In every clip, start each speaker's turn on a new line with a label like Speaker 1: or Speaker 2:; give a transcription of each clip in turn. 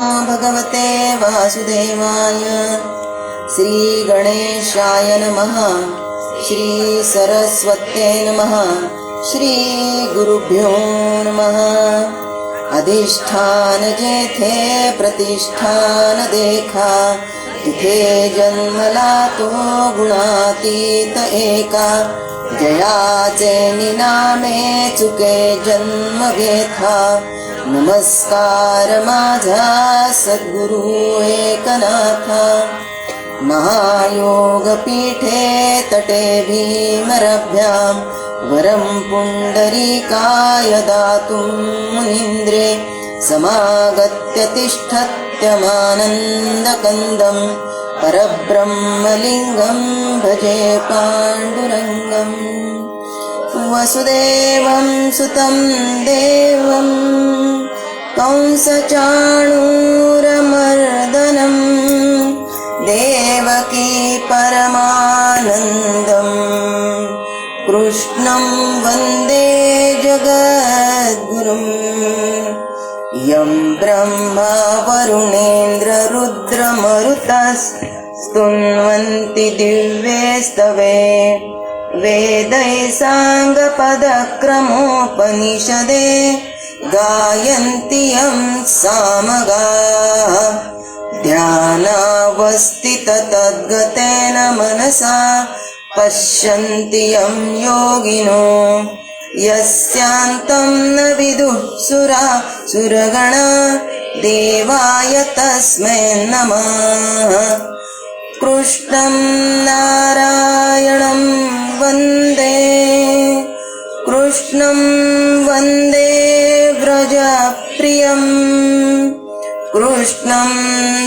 Speaker 1: भगवते वासुदेवाय। श्री गणेशाय नमः। श्री सरस्वत्यै नमः। श्री गुरुभ्यो नमः। अधिष्ठान जेथे प्रतिष्ठान देखा, तिथे जन्मला तो गुणातीत एका। जयाचे निनामे चुके जन्म घेथा, नमस्कार माझा सद्गुरु एकनाथा। महायोग पीठे तटे भीमरभ्यां, वरं पुंडरीकाय दातुं मुनीन्द्रे। समागत्य तिष्ठत्यमानन्दकन्दं, परब्रह्मलिङ्गं भजे पाण्डुरङ्गम्। वसुदेवं सुतं देवं कंसचाणूरमर्दनं, देवकी परमानन्दं कृष्णं वन्दे जगद्गुरुम्। यं ब्रह्मा वरुणेन्द्र रुद्रमरुतस्तुन्वन्ति दिव्यैस्तवे, वेदैः साङ्गपदक्रमोपनिषदे गायन्ति यं सामगाः। ध्यानावस्थिततद्गतेन मनसा पश्यन्ति यं योगिनो, यस्यान्तं न विदुः सुरगणा, देवाय तस्मै नमः। कृष्णं नारायणं वन्दे, कृष्णं वन्दे व्रजप्रियं, कृष्णं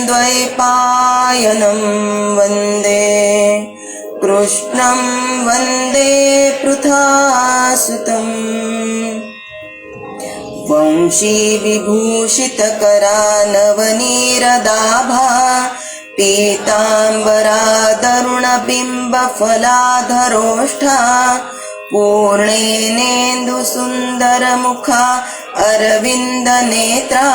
Speaker 1: द्वैपायनं वन्दे, कृष्णं वन्दे पृथासुतम्। वंशी विभूषितकरानवनीरदाभा, पीताम्बरादरुणबिम्बफलाधरोष्ठा, पूर्णेनेन्दुसुन्दरमुखा अरविन्दनेत्रा।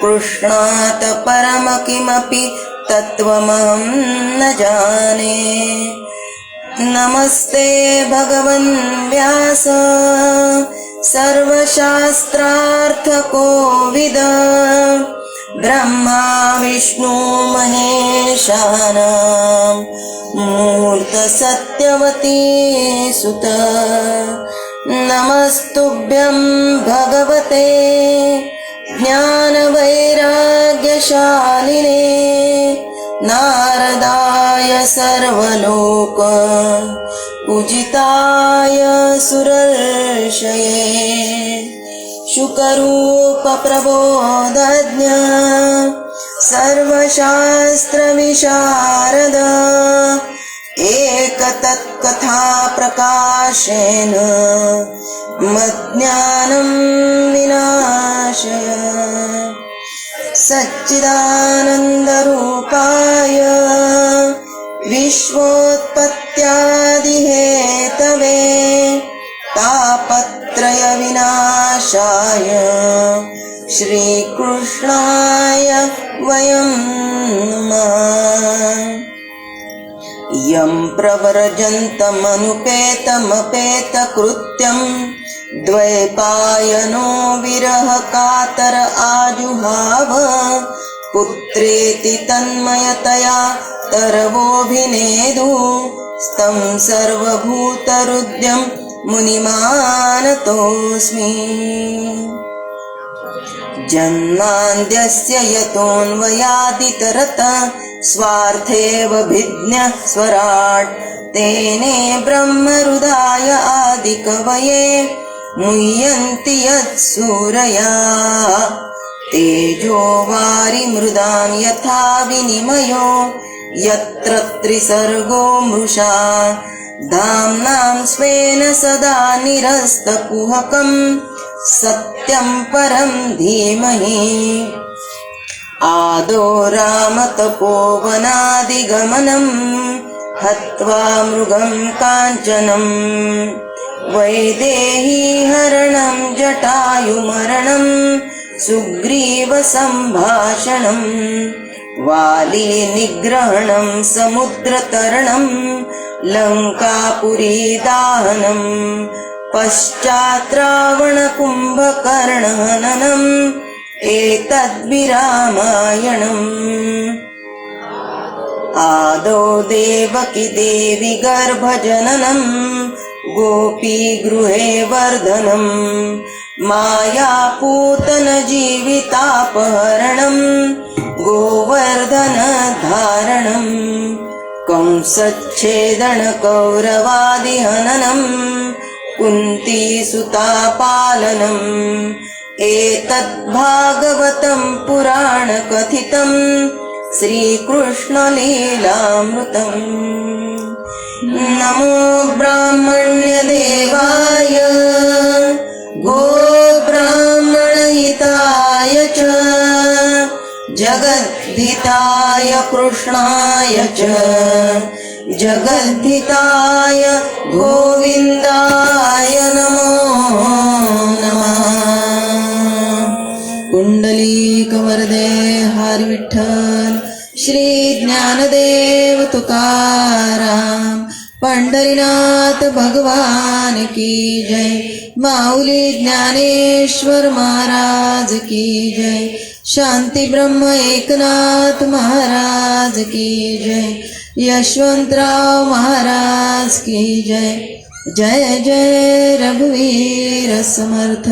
Speaker 1: कृष्णात् परम किमपि तत्त्वमहं न जाने। नमस्ते भगवन् व्यास, सर्वशास्त्रार्थकोविद। ब्रह्मा विष्णु महेशानां, मूर्तसत्यवती सुत। नमस्तुभ्यं भगवते ज्ञानवैराग्यशालिने, नारदाय सर्वलोक पूजिताय सुरर्षये। शुकरूपप्रबोधज्ञ सर्वशास्त्रविशारद, एकतत्कथाप्रकाशेन मज्ञानं विनाशय। सच्चिदानन्दरूपाय विश्वोत्पत्त्यादिहेतवे, तापत्रयविनाशाय श्रीकृष्णाय वयं नमः। यं प्रव्रजन्तमनुपेतमपेतकृत्यं, द्वैपायनो विरहकातर आजुहाव। पुत्रेति तन्मयतया तरवोऽभिनेदु, स्तं सर्वभूतहृद्यं मुनिमानतोऽस्मि। जन्मान्द्यस्य यतोऽन्वयादितरतः, स्वार्थेऽवभिज्ञः स्वराट्, तेने ब्रह्महृदाय आदिकवये मुह्यन्ति यत्सूरया। तेजो वारिमृदां यथा विनिमयो, यत्र त्रिसर्गो मृषा। धाम्नां स्वेन सदा निरस्तकुहकं, सत्यं परं धीमहि। आदो रामतपोवनादिगमनं, हत्वा मृगं काञ्चनं। वैदेही हरणं जटायुमरणं, सुग्रीवसम्भाषणं वाली निग्रहणं समुद्रतरणं लङ्कापुरीदाहनं पश्चात् रावणकुम्भकर्णहननम् एतद्विरामायणम्। आदौ देवकी देवी गर्भजननं गोपीगृहे वर्धनं मायापूतन जीवितापहरणं गोवर्धनधारणं कंसच्छेदन कौरवादिहननं कुन्तीसुतापालनम् एतद्भागवतं पुराणकथितं श्रीकृष्णलीलामृतम्। नमो ब्राह्मण्यदेवाय गोब्राह्मणहिताय च जगद्धिताय कृष्णाय च जगद्धिताय गोविन्दाय नमो नमः। कुंडलीकवरदे हरि विठ्ठल श्री ज्ञानदेव तुकाराम पंढरीनाथ भगवान की जय। माऊली ज्ञानेश्वर महाराज की जय। शांती ब्रह्म एकनाथ महाराज की जय। यशवंतराव महाराज की जय। जय जय रघुवीर समर्थ।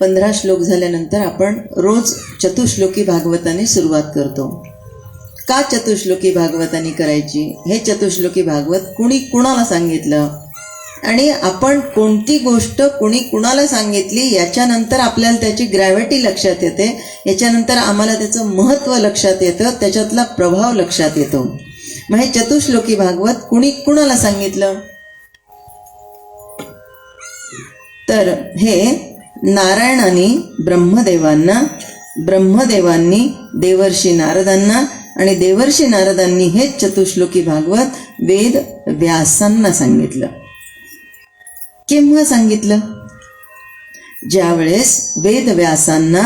Speaker 1: 15 श्लोक झाल्यानंतर आपण रोज चतुश्लोकी भागवताने सुरुवात करतो। का चतुश्लोकी भागवताने करायची? हे चतुश्लोकी भागवत कुणी कुणाला सांगितलं आणि आपण कोणती गोष्ट कुणी कुणाला सांगितली याच्यानंतर आपल्याला त्याची ग्रॅव्हिटी लक्षात येते, याच्यानंतर आम्हाला त्याचं महत्त्व लक्षात येतं, त्याच्यातला प्रभाव लक्षात येतो। मग हे चतुश्लोकी भागवत कुणी कुणाला सांगितलं? तर हे नारायणाने ब्रह्मदेवांनी देवर्षी नारदांना आणि देवर्षी नारदांनी हे चतुश्लोकी भागवत वेद व्यासांना सांगितलं। केव्हा सांगितलं? ज्यावेळेस वेद व्यासांना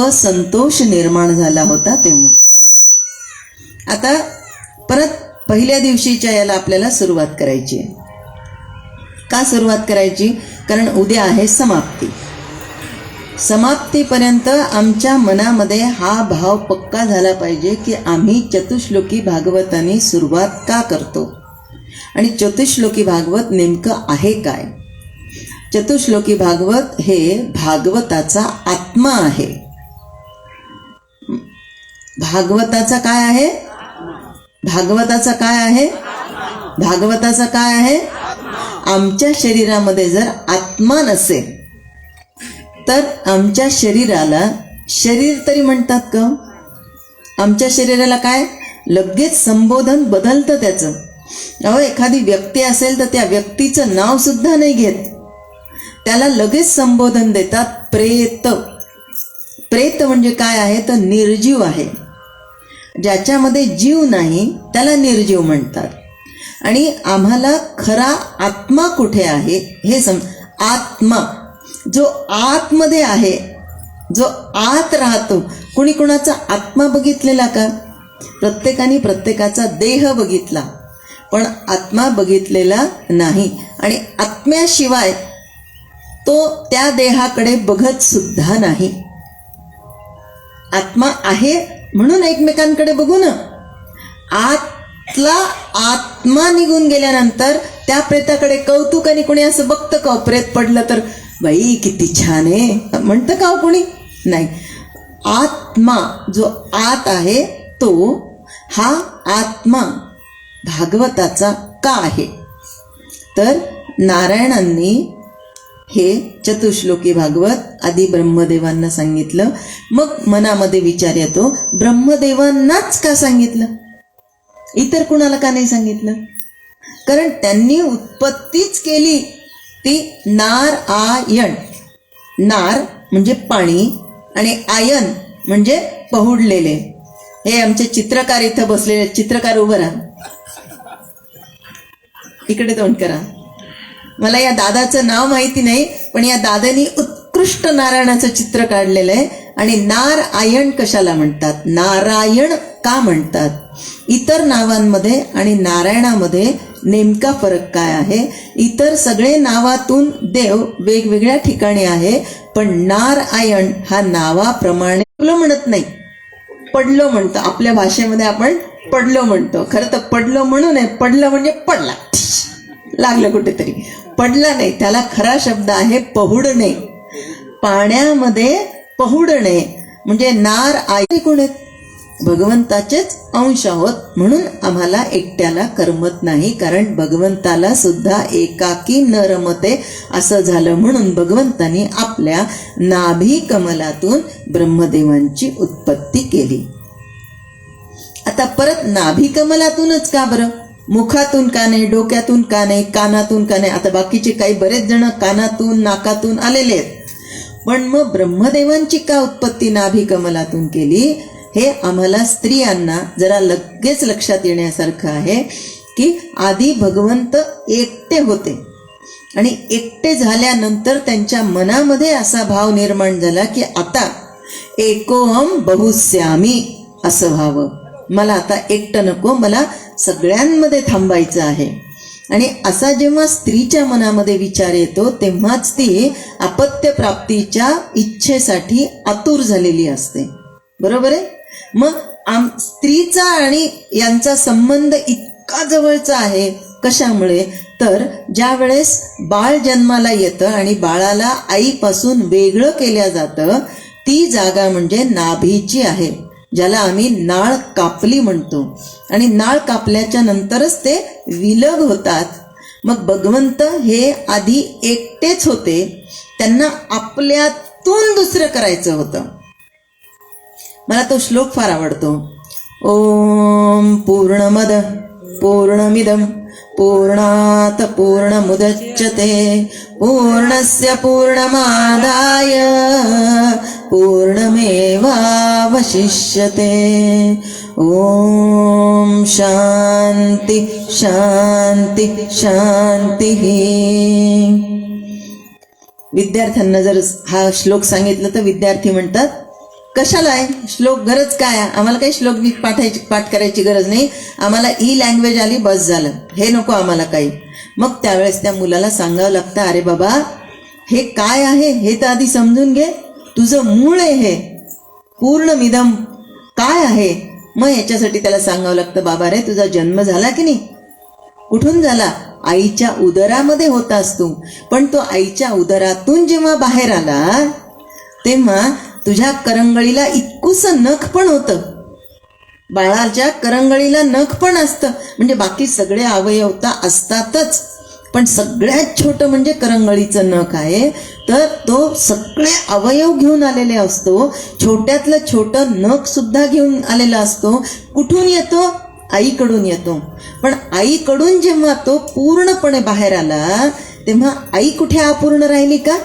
Speaker 1: असंतोष निर्माण झाला होता तेव्हा। आता परत पहिल्या दिवशीच्या याला आपल्याला सुरुवात करायची आहे। का सुरुवात करायची? कारण उद्या आहे समाप्ती। समाप्तीपर्यंत आमच्या मनामध्ये हा भाव पक्का झाला पाहिजे की आम्ही चतुश्लोकी भागवताने सुरुवात का करतो आणि चतुश्लोकी भागवत नेमकं आहे काय? चतुश्लोकी भागवत हे भागवताचा आत्मा आहे। भागवताचा काय आहे? भागवताचा काय आहे? भागवताचा काय आहे? आमच्या शरीरामध्ये जर आत्मा नसेल तर आमच्या शरीराला शरीर तरी म्हणतात का? आमच्या शरीराला काय लगेच संबोधन बदलतं त्याचं। अहो, एखादी व्यक्ती असेल तर त्या व्यक्तीचं नाव सुद्धा नाही घेत, त्याला लगेच संबोधन देतात प्रेत। प्रेत म्हणजे काय आहे? तर निर्जीव आहे। ज्याच्यामध्ये जीव नाही त्याला निर्जीव म्हणतात। आणि आम्हाला खरा आत्मा कुठे आहे हे आत्मा जो आतमध्ये आहे, जो आत राहतो। कुणी कुणाचा आत्मा बघितलेला का? प्रत्येकाने प्रत्येकाचा देह बघितला पण आत्मा बघितलेला नाही आणि आत्म्याशिवाय तो त्या देहाकडे बघत सुद्धा नाही। आत्मा आहे म्हणून एकमेकांकडे बघू ना। आतला आत्मा निघून गेल्यानंतर त्या प्रेताकडे कौतुकाने कोणी असं बघतं का? प्रेत पडलं तर बाई किती छान आहे म्हणतं का कोणी? नाही। आत्मा जो आत आहे तो हा आत्मा भागवताचा का आहे? तर नारायणांनी हे चतुश्लोकी भागवत आधी ब्रह्मदेवांना सांगितलं। मग मनामध्ये विचार येतो ब्रह्मदेवांनाच का सांगितलं, इतर कुणाला का नाही सांगितलं? कारण त्यांनी उत्पत्तीच केली ती नारायण। नार म्हणजे पाणी आणि आयन म्हणजे पहुडलेले। हे आमचे चित्रकार इथं बसलेले, चित्रकार उभं राहा, इकडे तोंड करा। मला या दादाचं नाव माहिती नाही पण या दादानी उत्कृष्ट उत्कृष्ट नारायणाचं चित्र काढलेलं आहे. आणि नारायण कशाला म्हणतात, नारायण का म्हणतात, इतर नावांमध्ये आणि नारायणामध्ये नेमका फरक काय आहे. इतर सगळे नावातून देव वेगवेगळ्या ठिकाणी आहे, पण नारायण हा नावाप्रमाणे पडलो म्हणत नाही, पडलो म्हणतो. आपल्या भाषेमध्ये आपण पडलो म्हणतो, खरं तर पडलो म्हणू नये. पडलं म्हणजे पडला, लागलं कुठेतरी, पडला नाही. त्याला खरा शब्द आहे पहुडणे. पाण्यामध्ये पहुडणे म्हणजे नारायण कोण आहेत, भगवंताचेच अंश आहोत. म्हणून आम्हाला एकट्याला करमत नाही, कारण भगवंताला सुद्धा एकाकी न रमते असं झालं. म्हणून भगवंतानी आपल्या नाभी कमलातून ब्रह्मदेवांची उत्पत्ती केली. आता परत नाभी कमलातूनच का बरं, मुखातून का नाही, डोक्यातून का नाही, कानातून का नाही. आता बाकीचे काही बरेच जण कानातून नाकातून आलेले आहेत, पण मग ब्रह्मदेवांची का उत्पत्ती नाभी कमलातून केली, हे आम्हाला स्त्रियांना जरा लगेच लक्षात येण्यासारखं आहे. की आधी भगवंत एकटे होते आणि एकटे झाल्यानंतर त्यांच्या मनामध्ये असा भाव निर्माण झाला की आता एकोहम बहुस्यामी असं व्हावं, मला आता एकटं नको, मला सगळ्यांमध्ये थांबायचं आहे. आणि असा जेव्हा स्त्रीच्या मनामध्ये विचार येतो तेव्हाच ती अपत्य प्राप्तीच्या इच्छेसाठी आतुर झालेली असते. बरोबर आहे. मग स्त्रीचा आणि यांचा संबंध इतका जवळचा आहे. कशामुळे, तर ज्या वेळेस बाळ जन्माला येतं आणि बाळाला आईपासून वेगळं केल्या जातं, ती जागा म्हणजे नाभीची आहे, ज्याला आम्ही नाळ कापली म्हणतो. आणि नाळ कापल्याच्या नंतरच ते विलग होतात. मग भगवंत हे आधी एकटेच होते, त्यांना आपल्यातून दुसरं करायचं होतं. मला तो श्लोक फार आवडतो. ओम पूर्णमद पूर्णमिदम पूर्णात पूर्णमुदच्यते पूर्णस्य पूर्णमादाय पूर्णमेवावशिष्यते. ओम शांती शांती शांती. विद्यार्थ्यांना जर हा श्लोक सांगितलं तर विद्यार्थी म्हणतात कशाला आहे श्लोक, गरज काय आहे, आम्हाला काही श्लोक पाठ करायची गरज नाही, आम्हाला ई लँग्वेज आली बस झालं, हे नको आम्हाला काही. मग त्यावेळेस त्या मुलाला सांगावं लागतं, अरे बाबा हे काय आहे हे तर आधी समजून घे, तुझं मूळ आहे हे पूर्णमिदम काय आहे. मग याच्यासाठी त्याला सांगावं लागतं, बाबा रे तुझा जन्म झाला की नाही, कुठून झाला, आईच्या उदरामध्ये होतास तू, पण तो आईच्या उदरातून जेव्हा बाहेर आला तेव्हा तुझ्या करंगळीला इतकुसं नख पण होतं, बाळाच्या करंगळीला नख पण असतं, म्हणजे बाकी सगळे अवयव तर असतातच, पण सगळ्यात छोटं म्हणजे करंगळीचं नख आहे. तर तो सगळे अवयव घेऊन आलेले असतो, छोट्यातलं छोटं नख सुद्धा घेऊन आलेला असतो. कुठून येतो, आईकडून येतो. पण आईकडून जेव्हा तो पूर्णपणे बाहेर आला तेव्हा आई कुठे अपूर्ण राहिली का,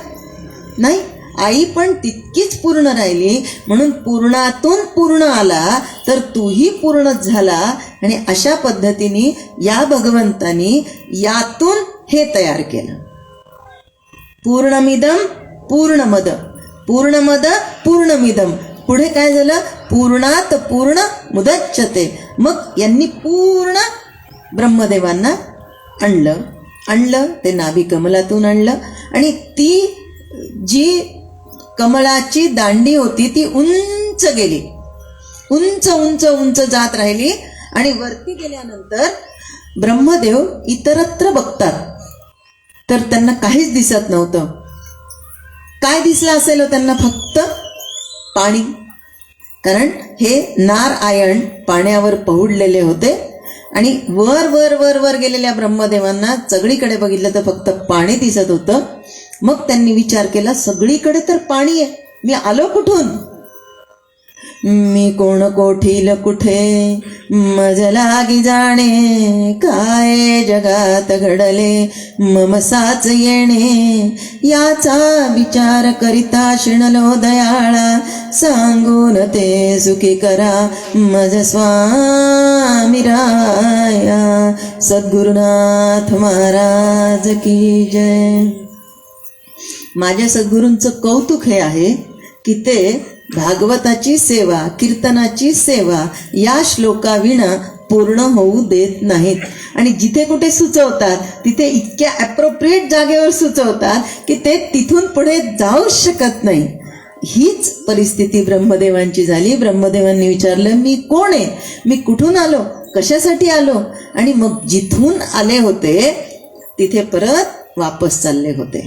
Speaker 1: नाही, आई पण तितकीच पूर्ण राहिली. म्हणून पूर्णातून पूर्ण आला तर तूही पूर्णच झाला. आणि अशा पद्धतीने या भगवंतानी यातून हे तयार केलं. पूर्णमिदम पूर्णमद पूर्णमद पूर्णमिदम, पुढे काय झालं, पूर्णात पूर्ण मुदच्यते. मग यांनी पूर्ण ब्रह्मदेवांना आणलं ते नाभी कमलातून आणलं. आणि ती जी कमळाची दांडी होती ती उंच गेली, उंच उंच उंच जात राहिली. आणि वरती गेल्यानंतर ब्रह्मदेव इतरत्र बघतात तर त्यांना काहीच दिसत नव्हतं. काय दिसलं असेल त्यांना, फक्त पाणी, कारण हे नारायण पाण्यावर पहुडलेले होते. आणि वर वर वर वर गेलेल्या ब्रह्मदेवांना सगळीकडे बघितलं तर फक्त पाणी दिसत होतं. मग त्यांनी विचार केला, सगळीकडे तर पाणी आहे, मी आलो कुठून, मी कोण कोठील कुठे मज लागी जाणे, काय जगात घडले मम साच येणे, याचा विचार करिता शिणलो दयाळा, सांगून ते सुखी करा मज स्वामी राया. सद्गुरुनाथ महाराज की जय. माझ्या सद्गुरूंचं कौतुक हे आहे की ते भागवताची सेवा, कीर्तनाची सेवा या श्लोकाविना पूर्ण होऊ देत नाहीत. आणि जिथे कुठे सुचवतात तिथे इतक्या ॲप्रोप्रिएट जागेवर सुचवतात की ते तिथून पुढे जाऊच शकत नाही. हीच परिस्थिती ब्रह्मदेवांची झाली. ब्रह्मदेवांनी विचारलं, मी कोण आहे, मी कुठून आलो, कशासाठी आलो? आणि मग जिथून आले होते तिथे परत वापस चालले होते.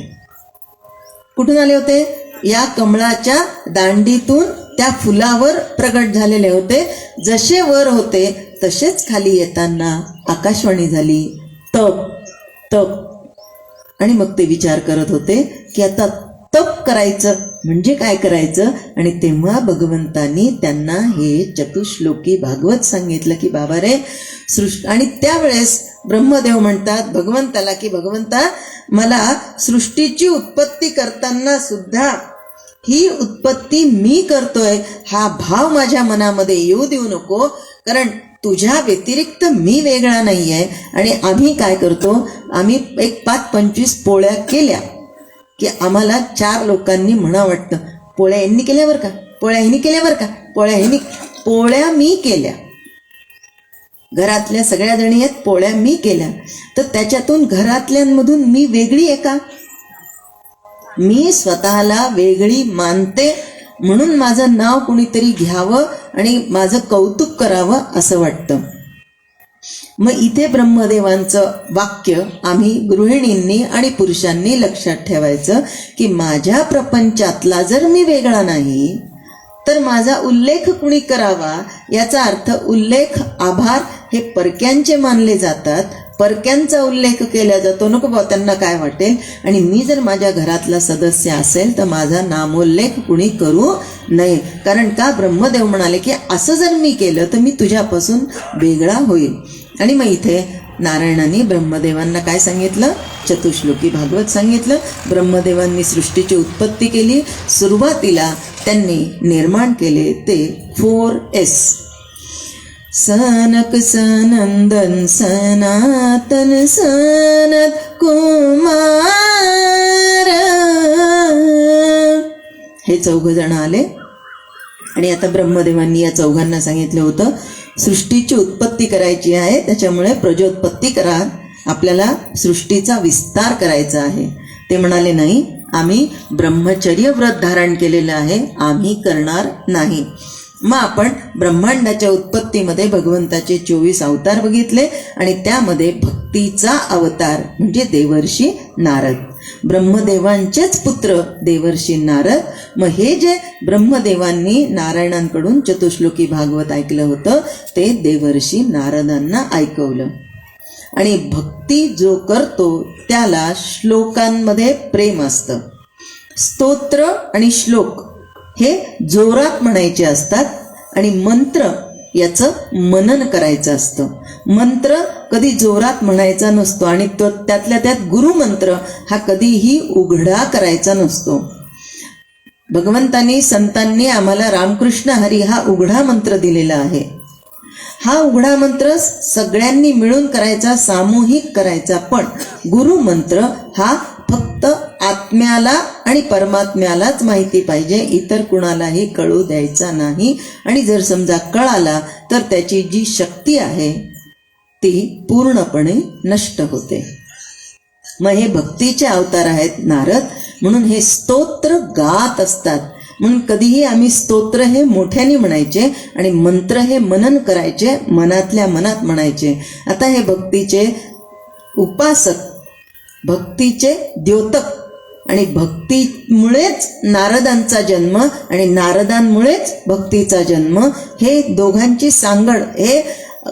Speaker 1: कुठून आले होते? या कमळाच्या दांडीतून त्या फुलावर प्रगट झालेले होते. जसे वर होते तसेच खाली येताना आकाशवाणी झाली, तप तप. आणि मग ते विचार करत होते की आता तप करायचं म्हणजे काय करायचं. आणि तेव्हा भगवंतांनी त्यांना हे चतुश्लोकी भागवत सांगितलं की बाबा रे सृष्टी. आणि त्यावेळेस ब्रह्मदेव म्हणतात भगवंताला की भगवंता, मला सृष्टीची उत्पत्ती करताना सुद्धा ही उत्पत्ती मी करतोय हा भाव माझ्या मनामध्ये येऊ देऊ नको, कारण तुझ्या व्यतिरिक्त मी वेगळा नाही आहे. आणि आम्ही काय करतो, आम्ही एक 5-25 पोळ्या केल्या की आम्हाला 4 लोकांनी म्हणा वाटतं, पोळ्या यांनी केल्या बरं का, पोळ्या ह्यांनी केल्या बरं का, पोळ्या मी केल्या. घरातल्या सगळ्या जणी आहेत, पोळ्या मी केल्या. तर त्याच्यातून घरातल्यांमधून मी वेगळी आहे का? मी स्वतःला वेगळी मानते म्हणून माझं नाव कुणीतरी घ्यावं आणि माझं कौतुक करावं असं वाटतं. मग इथे ब्रह्मदेवांचं वाक्य आम्ही गृहिणींनी आणि पुरुषांनी लक्षात ठेवायचं की माझ्या प्रपंचातला जर मी वेगळा नाही तर माझा उल्लेख कुणी करावा. याचा अर्थ उल्लेख, आभार हे परक्यांचे मानले जातात. परक्यांचा उल्लेख केला जातो, नको बा त्यांना काय वाटेल. आणि मी जर माझ्या घरातला सदस्य असेल तर माझा नामोल्लेख कुणी करू नये. कारण का, ब्रह्मदेव म्हणाले की असं जर मी केलं तर मी तुझ्यापासून वेगळा होईल. आणि मग इथे नारायणांनी ब्रह्मदेवांना काय सांगितलं, चतुश्लोकी भागवत सांगितलं. ब्रह्मदेवांनी सृष्टीची उत्पत्ती केली. सुरुवातीला त्यांनी निर्माण केले ते 4S. सनक सनंदन सनातन सनत कुमार, हे 4 जण आले. आणि आता ब्रह्मदेवांनी या 4घांना सांगितलं होतं सृष्टीची उत्पत्ती करायची आहे, त्याच्यामुळे प्रजोत्पत्ती करा, आपल्याला सृष्टीचा विस्तार करायचा आहे. ते म्हणाले नाही, आम्ही ब्रह्मचर्य व्रत धारण केलेलं आहे, आम्ही करणार नाही. मग आपण ब्रह्मांडाच्या उत्पत्तीमध्ये भगवंताचे 24 अवतार बघितले आणि त्यामध्ये भक्तीचा अवतार म्हणजे देवर्षी नारद, ब्रह्मदेवांचेच पुत्र देवर्षी नारद. मग हे जे ब्रह्मदेवांनी नारायणांकडून चतुश्लोकी भागवत ऐकलं होतं ते देवर्षी नारदांना ऐकवलं. आणि भक्ती जो करतो त्याला श्लोकांमध्ये प्रेम असतं. स्तोत्र आणि श्लोक हे जोरात म्हणायचे असतात आणि मंत्र याचं मनन करायचं असतं. मंत्र कधी जोरात म्हणायचा नसतो आणि तो त्यातल्या त्यात गुरुमंत्र हा कधीही उघडा करायचा नसतो. भगवंतांनी संतांनी आम्हाला रामकृष्ण हरी हा उघडा मंत्र दिलेला आहे. हा उघडा मंत्र सगळ्यांनी मिळून करायचा, सामूहिक करायचा. पण गुरुमंत्र हा फक्त आत्म्याला आणि परमात्म्यालाच माहिती पाहिजे, इतर कुणालाही कळू द्यायचा नाही. आणि जर समजा कळाला तर त्याची जी शक्ती आहे ती पूर्णपणे नष्ट होते. मग हे भक्तीचे अवतार आहेत नारद, म्हणून हे स्तोत्र गात असतात. म्हणून कधीही आम्ही स्तोत्र हे मोठ्याने म्हणायचे आणि मंत्र हे मनन करायचे, मनातल्या मनात म्हणायचे. आता हे भक्तीचे उपासक, भक्तीचे द्योतक आणि भक्तीमुळेच नारदांचा जन्म आणि नारदांमुळेच भक्तीचा जन्म, हे दोघांची सांगड, हे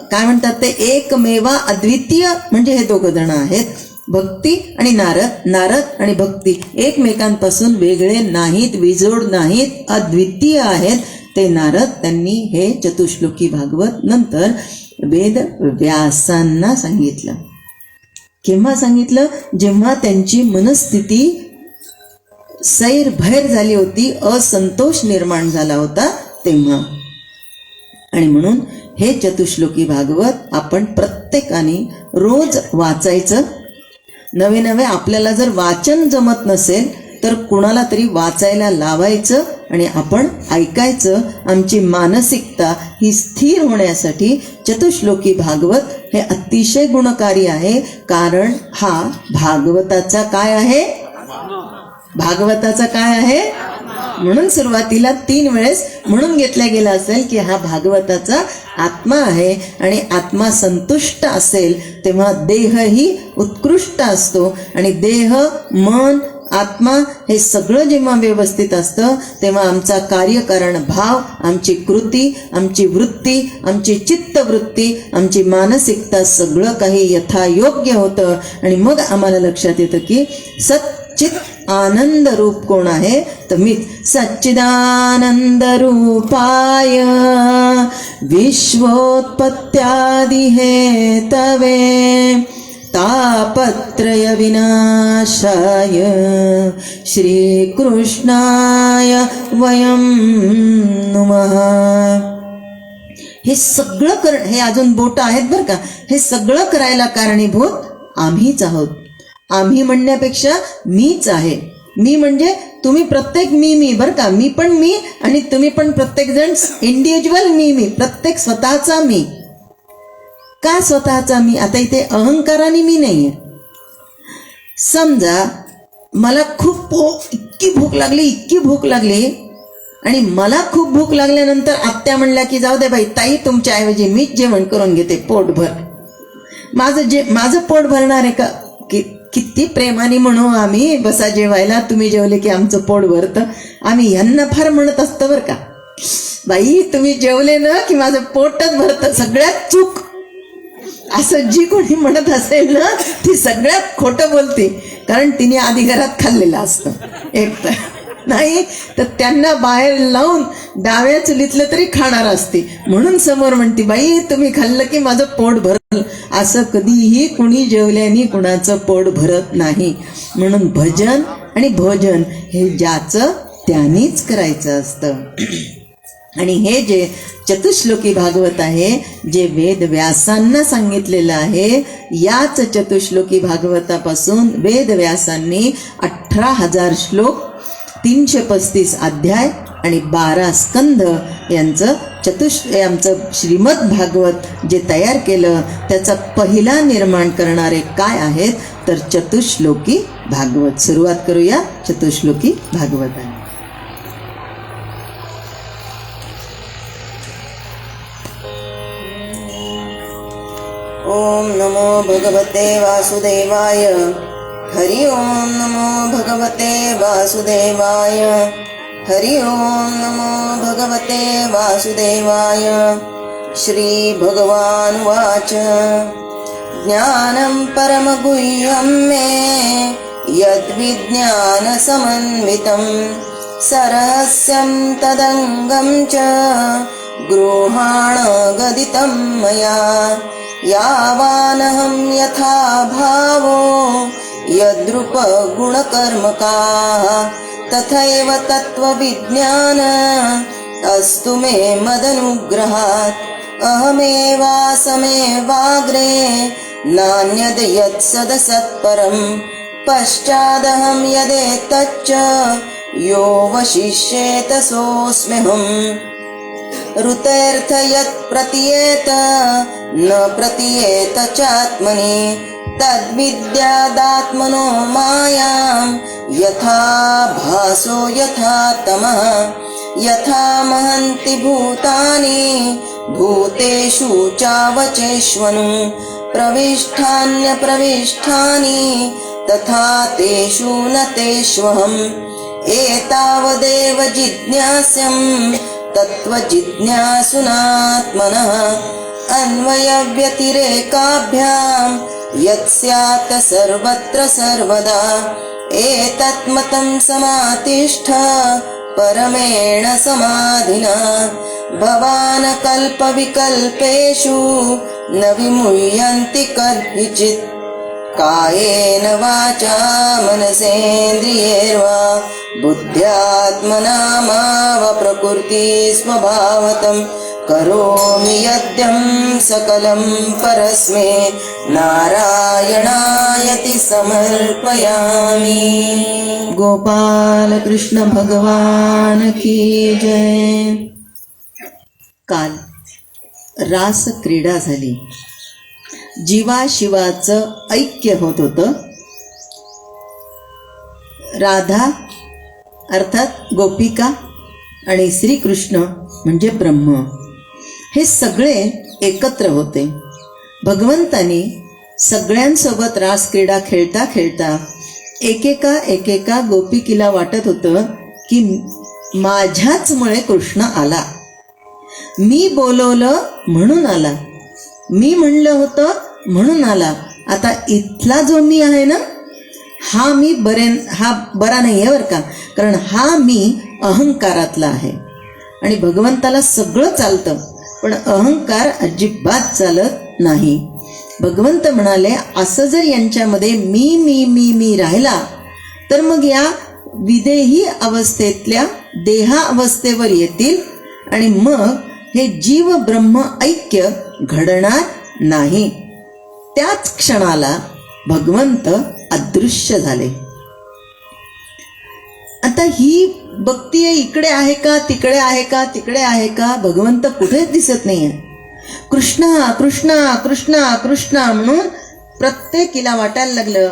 Speaker 1: काय म्हणतात ते एकमेवा अद्वितीय म्हणजे हे 2 जण आहेत. भक्ती आणि नारद, नारद आणि भक्ती एकमेकांपासून वेगळे नाहीत, विजोड नाहीत, अद्वितीय आहेत ते नारद. त्यांनी हे चतुश्लोकी भागवत नंतर वेद व्यासांना सांगितलं. केव्हा सांगितलं? जेव्हा त्यांची मनस्थिती सैरभैर झाली होती, असंतोष निर्माण झाला होता तेव्हा. आणि म्हणून हे चतुश्लोकी भागवत आपण प्रत्येकाने रोज वाचायचं. नवे नवे आपल्याला जर वाचन जमत नसेल तर कुणाला तरी वाचायला लावायचं आणि आपण ऐकायचं. आमची मानसिकता ही स्थिर होण्यासाठी चतुश्लोकी भागवत हे अतिशय गुणकारी आहे. कारण हा भागवताचा काय आहे? भागवताचा काय आहे? म्हणून सुरुवातीला 3 वेळेस म्हणून घेतला गेला असेल की हा भागवताचा आत्मा आहे. आणि आत्मा संतुष्ट असेल तेव्हा देहही उत्कृष्ट असतो. आणि देह, मन, आत्मा हे सगळं जेव्हा व्यवस्थित असतं तेव्हा आमचा कार्यकारण भाव, आमची कृती, आमची वृत्ती, आमची चित्तवृत्ती, आमची मानसिकता सगळं काही यथायोग्य होतं. आणि मग आम्हाला लक्षात येतं की सच्चित आनंद रूप कोण आहे? तर मीच. सच्चिदानंद रूपाय विश्वोत्पत्त्यादि हेतवे तापत्रय विनाशाय श्रीकृष्णाय वयं नमः. हे सगळं हे अजून बोट आहेत बरं का. हे सगळं करायला कारणीभूत आम्हीच आहोत. आम्ही म्हणण्यापेक्षा मीच आहे. मी म्हणजे तुम्ही प्रत्येक मी बरं का. मी पण मी आणि तुम्ही पण प्रत्येक जण इंडिव्हिज्युअल मी प्रत्येक स्वतःचा मी. का स्वतःचा मी? आता इथे अहंकाराने मी नाहीये. समजा मला खूप इतकी भूक लागली आणि मला खूप भूक लागल्यानंतर आत्या म्हणल्या की जाऊ दे बाई ताई, तुमच्याऐवजी मीच जेवण करून घेते पोटभर. माझं पोट भरणार आहे का? किती प्रेमाने म्हणू आम्ही, बसा जेवायला, तुम्ही जेवले की आमचं पोट भरतं. आम्ही यांना फार म्हणत असतो बरं का, बाई तुम्ही जेवले ना की माझं पोटच भरतं. सगळ्यात चूक. असं जी कोणी म्हणत असेल ना ती सगळ्यात खोटं बोलते. कारण तिने आधी घरात खाल्लेलं असतं. एक तर नाही तर त्यांना बाहेर लावून डाव्या चुलीतलं तरी खाणार असते. म्हणून समोर म्हणते बाई तुम्ही खाल्लं की माझं पोट भरलं. असं कधीही कुणी जेवल्याने कुणाचं पोट भरत नाही. म्हणून भजन आणि भोजन हे ज्याचं त्यानीच करायचं असतं. आणि हे जे चतुश्लोकी भागवत आहे, जे वेद व्यासांना सांगितलेलं आहे, याच चतुश्लोकी भागवतापासून वेद व्यासांनी 18,000 श्लोक, 335 अध्याय आणि 12 स्कंध यांचं आमचं श्रीमद भागवत जे तयार केलं, त्याचा पहिला निर्माण करणारे काय आहेत तर चतुश्लोकी भागवत. सुरुवात करूया चतुश्लोकी भागवताने. ओम नमो भगवते वासुदेवाय. हरि ओम नमो भगवते वासुदेवाय. हरि ओम नमो भगवते वासुदेवाय. श्री भगवान वाच. ज्ञानं परमगुह्यं मे यद्विज्ञान समन्वितं सरहस्यं तदंगं च गृहाण गदितं मया. यावानहं यथा भावो यद्रूप गुणकर्मकाः तथैव तत्त्वविज्ञान अस्तु मे मदनुग्रहात्. अहमेवासमेवाग्रे नान्यद् यत्सदसत्परं पश्चादहं यदेतच्च यो वशिष्येत सोऽस्म्यहम्. ऋतेऽर्थ यत् प्रतीयेत न प्रतीयेत चात्मनि तद्विद्यादात्मनो मायां यथा भासो यथा तमः. यथा महन्ति भूतानि भूतेषु चावचेष्वनु प्रविष्ठान्यप्रविष्ठानि तथा तेषु न तेष्वहम्. एतावदेव जिज्ञास्यं तत्त्वजिज्ञासुनात्मनः अन्वयव्यतिरेकाभ्यां यत्स्यात् सर्वत्र सर्वदा. एतत्मतं समातिष्ठ परमेण समाधिना. भवान् कल्पविकल्पेषु न विमुह्यन्ति कर्हिचित्. कायेन वाचा मनसेन्द्रियैर्वा बुद्ध्यात्मना वा प्रकृति स्वभावतं करोमि यद्यं सकलं परस्मै नारायणायति समर्पयामि। गोपाल कृष्ण भगवान की जय। काल रास क्रीडा झाली, जीवाशिवाचं ऐक्य होत होतं. राधा अर्थात गोपिका आणि श्रीकृष्ण म्हणजे ब्रह्म हे सगळे एकत्र होते. भगवंतानी सगळ्यांसोबत रास क्रीडा खेळता खेळता एकेका गोपिकीला वाटत होतं की माझ्याचमुळे कृष्ण आला, मी बोलवलं म्हणून आला, मी म्हणलं होतं म्हणून आला. आता इथला जो मी आहे ना, हा मी बरा नाही आहे बरं का, कारण हा मी अहंकारातला आहे. आणि भगवंताला सगळं चालतं पण अहंकार अजिबात चालत नाही. भगवंत म्हणाले असं जर यांच्यामध्ये मी मी मी मी राहिला तर मग या विदेही अवस्थेतल्या देहा अवस्थेवर येतील आणि मग हे जीव ब्रह्म ऐक्य घडणार नाही. त्याच क्षणाला भगवंत अदृश्य झाले. आता ही बघतीये इकडे आहे का तिकडे आहे का तिकडे आहे का, भगवंत कुठेच दिसत नाहीये. कृष्णा कृष्णा कृष्णा कृष्णा म्हणून प्रत्येकीला वाटायला लागलं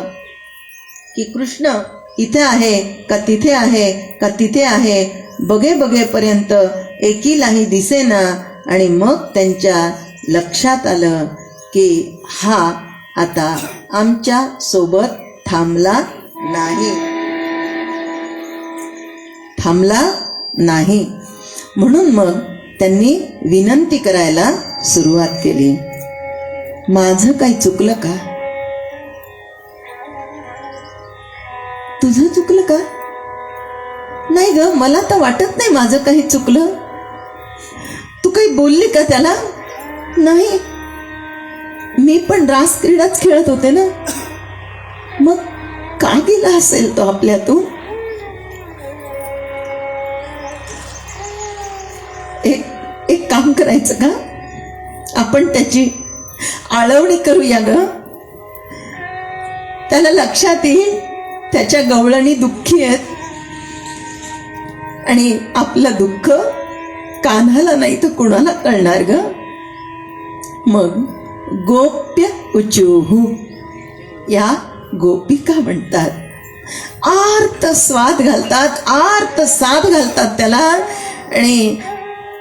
Speaker 1: की कृष्ण इथे आहे का तिथे आहे का तिथे आहे. बघेपर्यंत एकीलाही दिसेना. आणि मग त्यांच्या लक्षात आलं की हा आता आमच्या सोबत थांबला नाही. म्हणून मग त्यांनी विनंती करायला सुरुवात केली, माझं काही चुकलं का, तुझं चुकलं का. नाही ग, मला तर वाटत नाही माझं काही चुकलं. तू काही बोलली का त्याला. नाही, मी पण रास क्रीडाच खेळत होते ना. मग का गेला असेल तो आपल्यातून. एक काम करायचं का, आपण त्याची आळवणी करूया ग. त्याला लक्षात येईल त्याच्या गवळणी दुःखी आहेत आणि आपलं दुःख कान्हाला नाही तर कुणाला कळणार ग. मग गोप्य उचूहू या गोपिका म्हणतात, आर्त साद घालतात त्याला आणि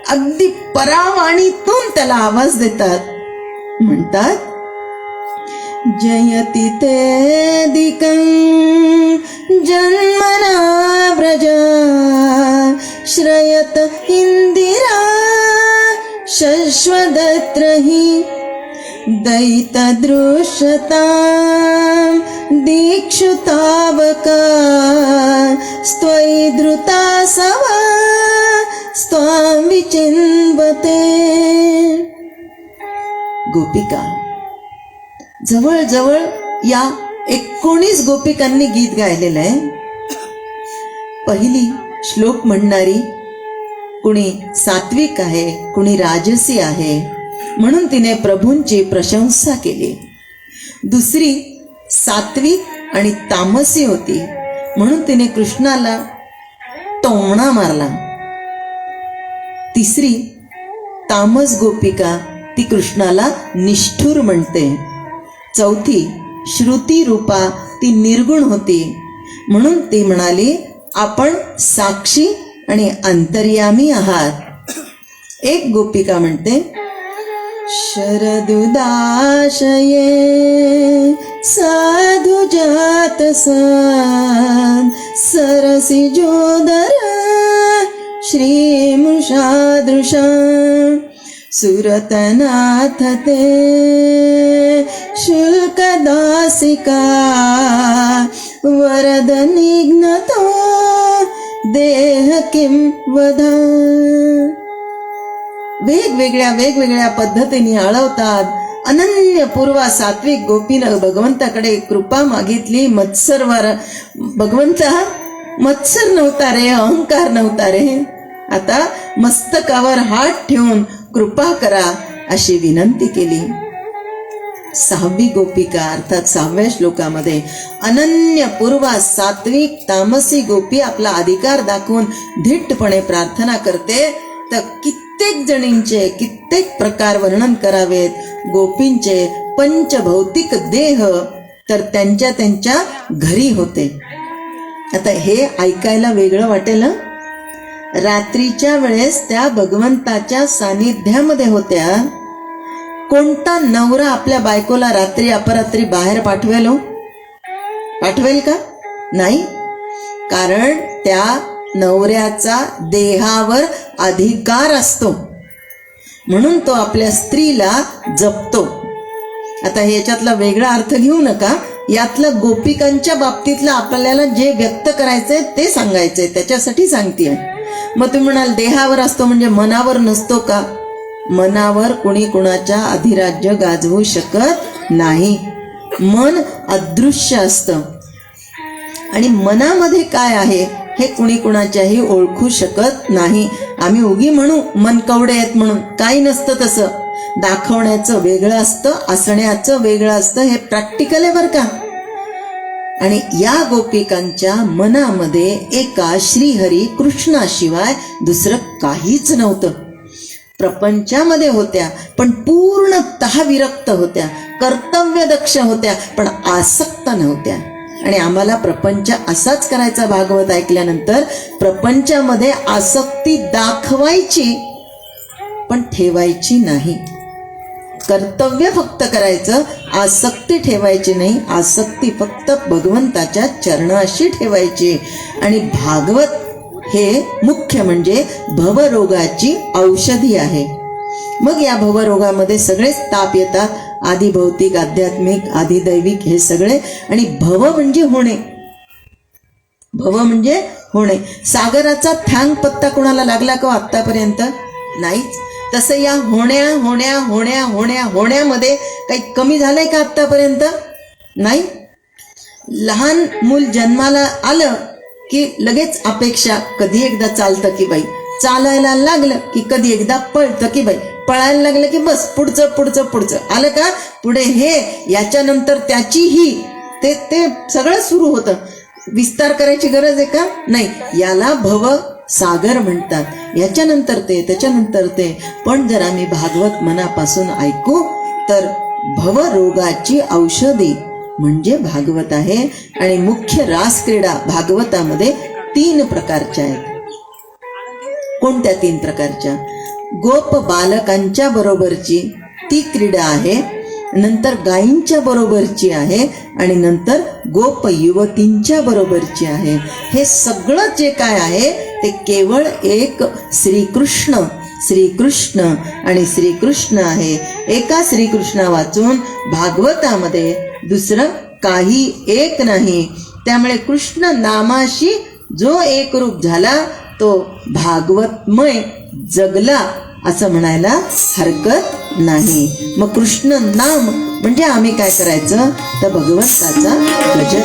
Speaker 1: अगदी परावाणीतून त्याला आवाज देतात. म्हणतात, जयति तेदिकं जन्मना व्रजा श्रयत इंदिरा शश्वदत्रहि दैतदृश्यतां दीक्षुतावका स्त्वयि धृता सवा स्वां विचिन्वते. गोपिका जवळ या 19 गोपिकांनी गीत गायलेलं आहे. पहिली श्लोक म्हणणारी कुणी सात्विक आहे, कुणी राजसी आहे म्हणून तिने प्रभूंची प्रशंसा केली. दुसरी सात्विक आणि तामसी होती म्हणून तिने कृष्णाला टोमणा मारला. तिसरी तामस गोपिका ती कृष्णाला निष्ठुर म्हणते. चौथी श्रुती रूपा ती निर्गुण होती म्हणून ती म्हणाली आपण साक्षी आणि अंतर्यामी आहात. एक गोपिका म्हणते, शरदुदाशये साधु जात सरसी जोदर श्रीमुषादृशा सुरतनाथ ते शुल्कदासिका वरद निघ्नतो देह किं वधा. वेगवेगळ्या पद्धतीने आळवतात. अनन्य पूर्वा सात्विक गोपीनं भगवंताकडे कृपा मागितली. भगवंता मत्सर नव्हता रे, अहंकार नव्हता रे. आता मस्तकावर हात ठेवून कृपा करा अशी विनंती केली. 6वी गोपिका अर्थात 6व्या श्लोकामध्ये अनन्य पूर्वा सात्विक तामसी गोपी आपला अधिकार दाखवून धीटपणे प्रार्थना करते. तर कित्येक जणींचे कित्येक प्रकार वर्णन करावेत. गोपींचे पंचभौतिक देह तर त्यांच्या त्यांच्या घरी होते. आता हे ऐकायला वेगळं वाटेल. रात्रीच्या वेळेस त्या भगवंताच्या सानिध्यामध्ये होत्या. कोणता नवरा आपल्या बायकोला रात्री अपरात्री बाहेर पाठवेल का? नाही. कारण त्या नवऱ्याचा देहावर अधिकार असतो म्हणून तो आपल्या स्त्रीला जपतो. आता याच्यातला वेगळा अर्थ घेऊ नका. यातलं गोपिकांच्या बाबतीतलं आपल्याला जे व्यक्त करायचंय ते सांगायचंय, त्याच्यासाठी सांगतेय. मग तुम्ही म्हणाल देहावर असतो म्हणजे मनावर नसतो का? मनावर कुणी कुणाच्या अधिराज्य गाजवू शकत नाही. मन अदृश्य असतं आणि मनामध्ये काय आहे हे कुणी कुणाच्याही ओळखू शकत नाही. आम्ही उगी म्हणू मन कवडे आहेत म्हणून, काही नसतं तसं. दाखवण्याचं वेगळं असतं, असण्याचं वेगळं असतं. हे प्रॅक्टिकल आहे बरं का. आणि या गोपिकांच्या मनामध्ये एका श्रीहरी कृष्णाशिवाय दुसरं काहीच नव्हतं. प्रपंचामध्ये होत्या पण पूर्णतः विरक्त होत्या, कर्तव्यदक्ष होत्या पण आसक्त नव्हत्या. आणि आम्हाला प्रपंच असाच करायचा भागवत ऐकल्यानंतर. प्रपंचामध्ये आसक्ती दाखवायची पण ठेवायची नाही. कर्तव्य फक्त करायचं, आसक्ती ठेवायची नाही. आसक्ती फक्त भगवंताच्या चरणाशी ठेवायची. आणि भागवत हे मुख्य म्हणजे भवरोगाची औषधी आहे. मग या भवरोगामध्ये सगळेच ताप येतात, आधी भौतिक, आध्यात्मिक, आधी दैविक, हे सगळे. आणि भव म्हणजे होणे. भव म्हणजे होणे. सागराचा थँग पत्ता कोणाला लागला का आतापर्यंत? नाहीच. तसं या होण्या होण्या होण्या होण्या होण्यामध्ये काही कमी झालंय का आतापर्यंत? नाही. लहान मूल जन्माला आलं की लगेच अपेक्षा, कधी एकदा चालतं की बाई, चालायला लागलं की कधी एकदा पळतं की बाई, पळायला लागलं की बस पुढचं पुढचं पुढचं आलं का पुढे हे, याच्यानंतर त्याची ही, ते सगळं सुरू होतं. विस्तार करायची गरज आहे का? नाही. याला भव सागर म्हणतात. याच्यानंतर ते, त्याच्यानंतर ते. पण जर आम्ही भागवत मनापासून ऐकू तर भवरोगाची औषधी म्हणजे भागवत आहे. आणि मुख्य रास क्रीडा भागवतामध्ये 3 प्रकारच्या आहेत. कोणत्या 3 प्रकारच्या? गोप बालकांच्या बरोबरची ती क्रीडा आहे, नंतर गायींच्या बरोबरची आहे आणि नंतर गोप युवतींच्या बरोबरची आहे. हे सगळं जे काय आहे ते केवळ एक श्रीकृष्ण आणि श्रीकृष्ण आहे. एका श्रीकृष्ण वाचून भागवतामध्ये दुसरं काही एक नाही. त्यामुळे कृष्ण नामाशी जो एक रूप झाला तो भागवतमय जगला असं म्हणायला हरकत नाही. मग कृष्ण नाम म्हणजे आम्ही काय करायचं तर भगवंताचा भजन.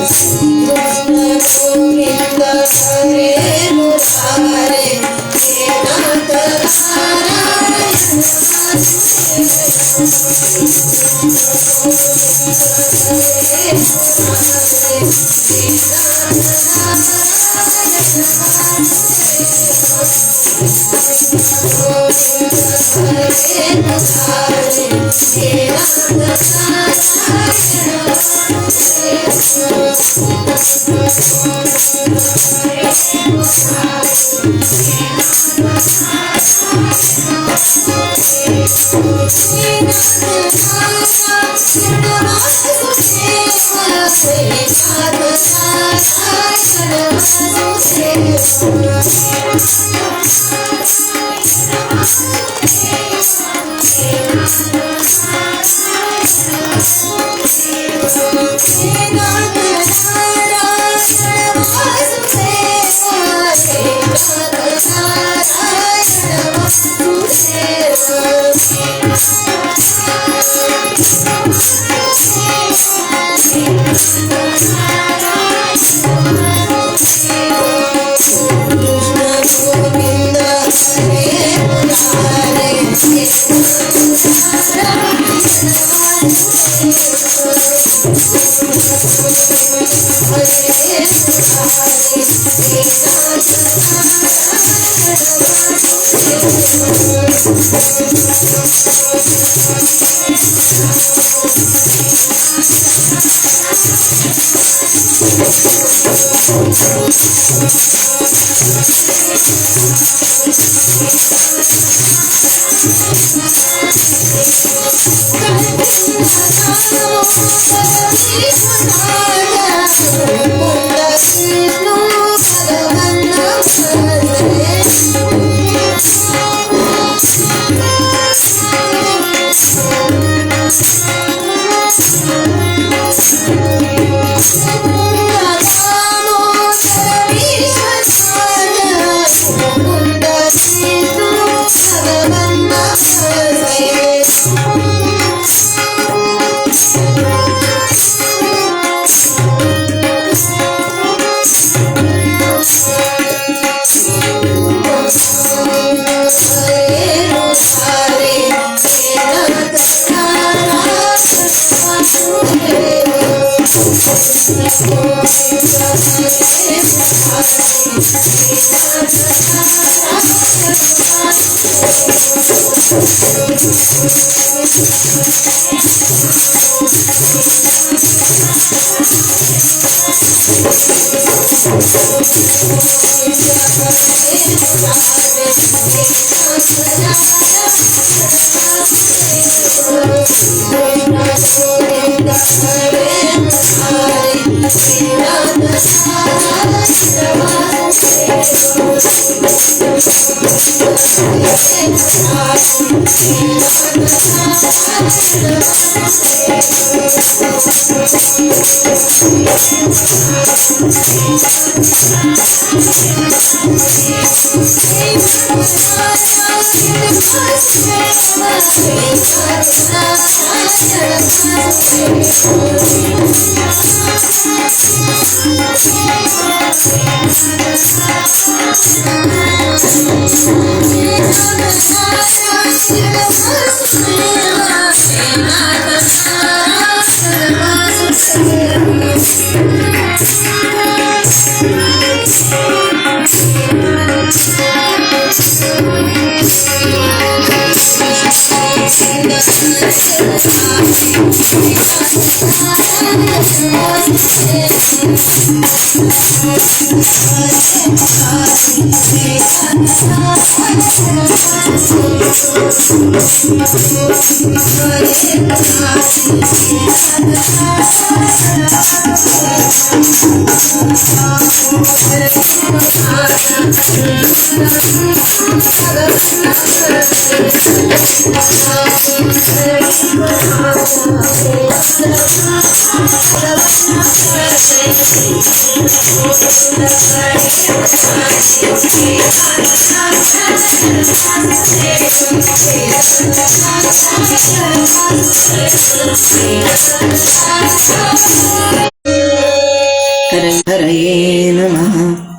Speaker 1: हरये नमः,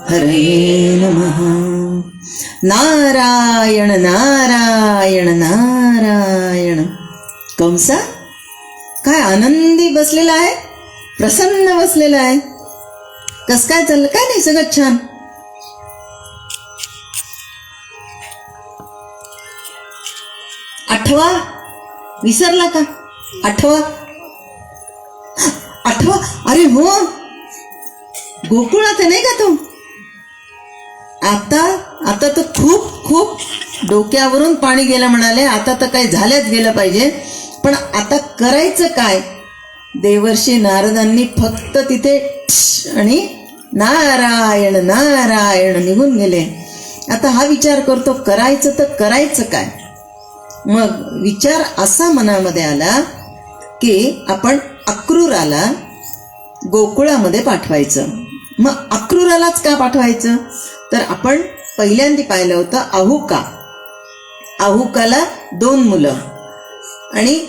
Speaker 1: हरये नमः. नारायण नारायण नारायण. कंसा काय आनंदी बसलेला आहे, प्रसन्न बसलेला आहे. कस काय चाललं? काय नाही, सगळं छान. आठवा विसरला का? आठवा अरे हो, गोकुळात नाही का तू? आता तर खूप खूप डोक्यावरून पाणी गेलं म्हणाले. आता तर काही झाल्याच गेलं पाहिजे, पण आता करायचं काय? देवर्षी नारदांनी फक्त तिथे आणि नारायण नारायण निघून गेले. आता हा विचार करतो, करायचं तर करायचं काय? मग विचार असा मनामध्ये आला की आपण अक्रूराला गोकुळामध्ये पाठवायचं. मग अक्रूरालाच का पाठवायचं? तर आपण पहिल्यांदा पाहिलं होतं अहुकाला 2 मुलं. आणि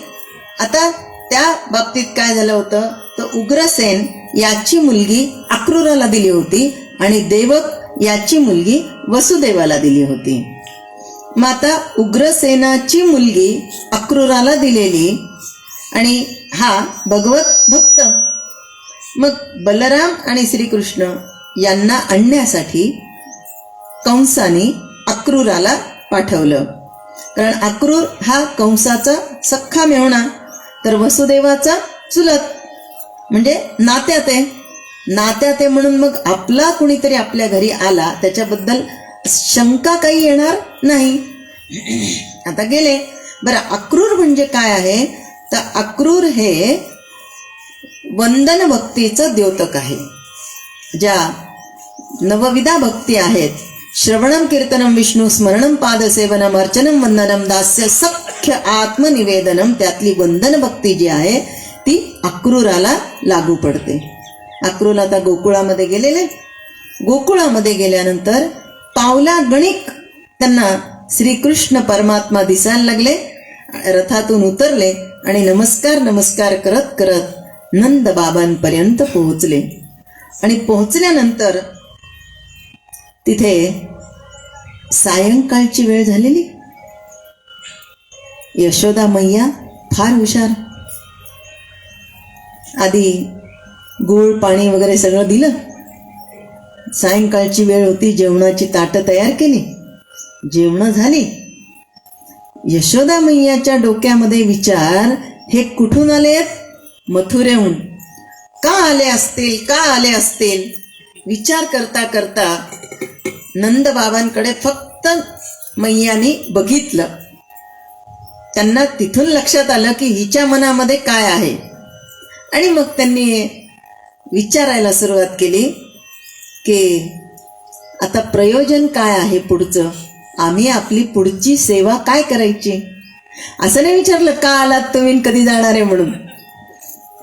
Speaker 1: आता त्या बाबतीत काय झालं होतं, तर उग्रसेन याची मुलगी अक्रूराला दिली होती आणि देवक याची मुलगी वसुदेवाला दिली होती. माता उग्रसेनाची मुलगी अक्रूराला दिलेली, आणि हा भगवत भक्त. मग बलराम आणि श्रीकृष्ण यांना आणण्यासाठी कंसाने अक्रूराला पाठवलं. कारण अक्रूर हा कंसाचा सख्खा मेहुणा, तर वसुदेवाचा चुलत, म्हणजे नात्यात आहे म्हणून मग आपला कुणीतरी आपल्या घरी आला त्याच्याबद्दल शंका काही येणार नाही. आता गेले. बरं, अक्रूर म्हणजे काय आहे, तर अक्रूर हे वंदन भक्तीचं द्योतक आहे. ज्या नवविधा भक्ती आहेत, श्रवणम कीर्तनम विष्णू स्मरणम पादसेवनम अर्चनम वंदनम दास्य सख्य आत्मनिवेदनम, त्यातली वंदन भक्ती जी आहे ती अक्रूराला लागू पडते. अक्रूर आता गोकुळामध्ये गेलेले. गोकुळामध्ये गेल्यानंतर पावला गणिक त्यांना श्रीकृष्ण परमात्मा दिसायला लागले. रथातून उतरले आणि नमस्कार करत करत नंद बाबांपर्यंत पोहोचले. आणि पोहोचल्यानंतर तिथे सायंकाळची वेळ झालेली. यशोदा मैया फार हुशार. आधी गूळ पाणी वगैरे सगळं दिलं. सायंकाळची वेळ होती, जेवणाची ताटं तयार केली, जेवणं झाली. यशोदा मैयाच्या डोक्यामध्ये विचार, हे कुठून आलेत? मथुरेहून. का आले असतील विचार करता करता नंद बाबांकडे फक्त मैयानी बघितलं. त्यांना तिथून लक्षात आलं की हिच्या मनामध्ये काय आहे. आणि मग त्यांनी विचारायला सुरुवात केली की आता प्रयोजन काय आहे पुढचं, आम्ही आपली पुढची सेवा काय करायची. असं नाही विचारलं का आलात तुम्ही, कधी जाणार आहे म्हणून.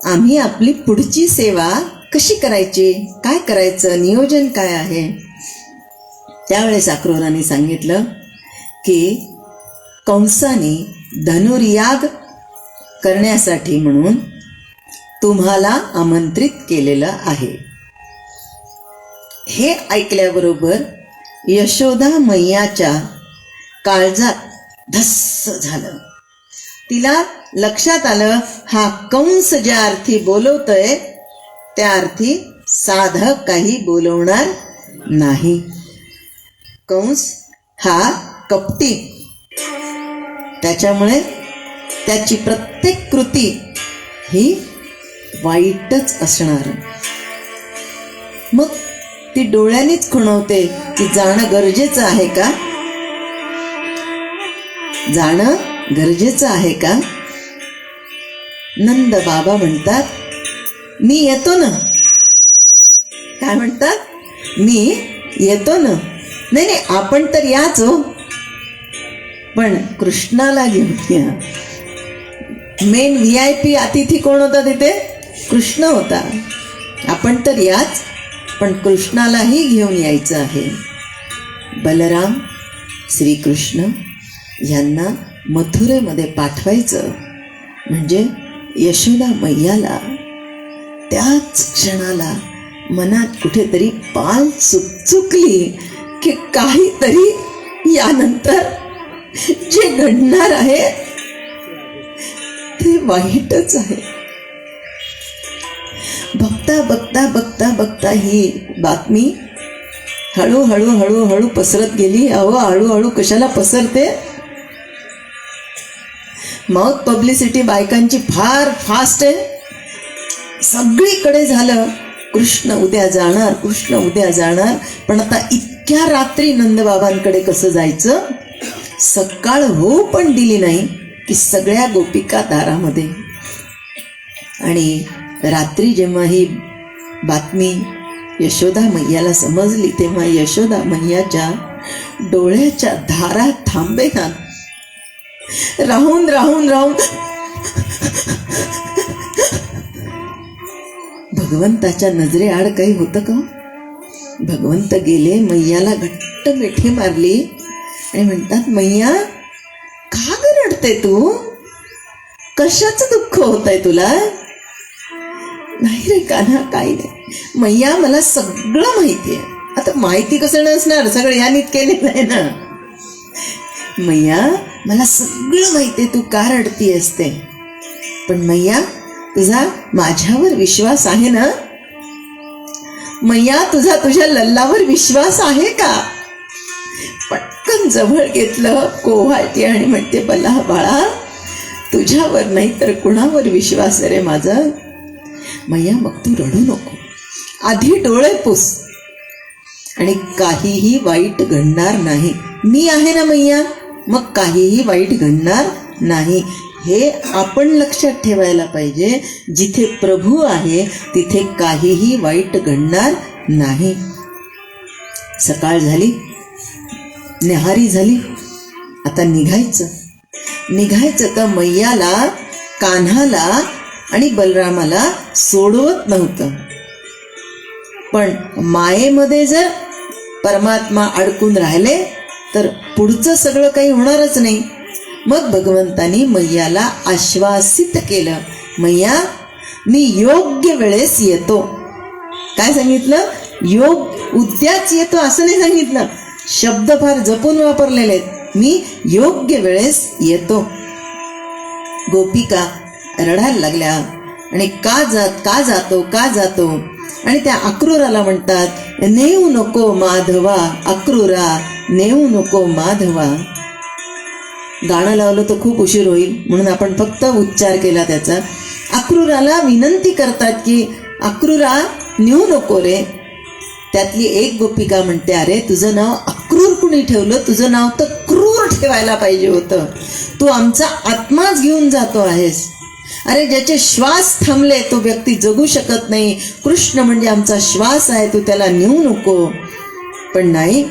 Speaker 1: आम्ही आपली पुढची सेवा कशी करायची, काय करायचं, नियोजन काय आहे. त्यावेळेस अक्रूराने सांगितलं की कंसाने धनुर्याग करण्यासाठी म्हणून तुम्हाला आमंत्रित केलेलं आहे. हे ऐकल्याबरोबर यशोदा मैयाच्या काळजात धस्स झालं. तिला लक्षात आलं, हा कंस ज्या अर्थी बोलवतोय त्या अर्थी साधक काही बोलवणार नाही. कंस हा कपटी, त्याच्यामुळे त्याची प्रत्येक कृती ही वाईटच असणार. मग ती डोळ्यांनीच खुणवते की जाणं गरजेचं आहे का, जाणं गरजेचं आहे का. नंद बाबा म्हणतात, मी येतो ना. काय म्हणतात? मी येतो ना. नाही, आपण तर याच हो, पण कृष्णाला घेऊन या. मेन VIP अतिथी कोण होता तिथे? कृष्ण होता. आपण तर याच, पण कृष्णालाही घेऊन यायचं आहे. बलराम श्रीकृष्ण यांना मथुरेमध्ये पाठवायचं म्हणजे यशोदा मैयाला त्याच क्षणाला मनात कुठेतरी पाल चुकली की काहीतरी यानंतर जे घडणार आहे ते वाईटच आहे. बघता ही बातमी हळूहळू पसरत गेली. हळूहळू कशाला पसरते? माउथ पब्लिसिटी बायकांची फार फास्ट आहे. सगळीकडे झालं कृष्ण उद्या जाणार. पण आता इतक्या रात्री नंदबाबांकडे कसं जायचं? सकाळ होऊ पण दिली नाही की सगळ्या गोपिका दारामध्ये. आणि रात्री जेव्हा ही बातमी यशोदा मैयाला समजली तेव्हा यशोदा मैयाच्या डोळ्याच्या धारा थांबेना. राहून भगवंताच्या नजरेआड काही होतं का? भगवंत गेले, मैयाला घट्ट मिठी मारली आणि म्हणतात, मैया का ग रडते तू? कशाचं दुःख होतंय तुला? नाही रे कान्हा, काही नाही. मैया मला सगळं माहिती आहे. आता माहिती कसं नसणार, सगळं ह्यानीच केलेलं आहे ना. मैया मला सगळं माहितीये तू का रडती असते, पण मैया तुझा माझ्यावर विश्वास आहे ना? मैया तुझा तुझ्या लल्लावर विश्वास आहे का? पटकन जवळ घेतलं, कोहाळती आणि म्हणते, बला बाळा तुझ्यावर नाही तर कुणावर विश्वास रे माझा. मैया मग तू रडू नको, आधी डोळे पुस आणि काहीही वाईट घडणार नाही. मी आहे ना मैया, मग काहीही वाईट घडणार नाही. हे आपण लक्षात ठेवायला पाहिजे. जिथे प्रभू आहे तिथे काहीही वाईट घडणार नाही. सकाळ झाली, न्याहारी झाली, आता निघायचं तर मैयाला, कान्हाला आणि बलरामाला सोडवत नव्हतं. पण मायेमध्ये जर परमात्मा अडकून राहिले तर पुढचं सगळं काही होणारच नाही. मग भगवंतानी मैयाला आश्वासित केलं, मैया मी योग्य वेळेस येतो. काय सांगितलं? उद्याच येतो असं नाही सांगितलं, शब्द फार जपून वापरलेले आहेत. मी योग्य वेळेस येतो. गोपिका रडायला लागल्या आणि का जातो आणि त्या अक्रूराला म्हणतात, नेऊ नको माधवा अक्रूरा, नेऊ नको माधवा. गाणं लावलं तर खूप उशीर होईल म्हणून आपण फक्त उच्चार केला त्याचा. अक्रूराला विनंती करतात की अक्रूरा नेऊ नको रे. त्यातली एक गोपिका म्हणते, अरे तुझं नाव अक्रूर कुणी ठेवलं? तुझं नाव तर क्रूर ठेवायला पाहिजे होतं. तू आमचा आत्माच घेऊन जातो आहेस. अरे ज्याचे श्वास थांबले तो व्यक्ती जगू शकत नाही. कृष्ण म्हणजे आमचा श्वास आहे, तू त्याला नेऊ नको. पण नाही,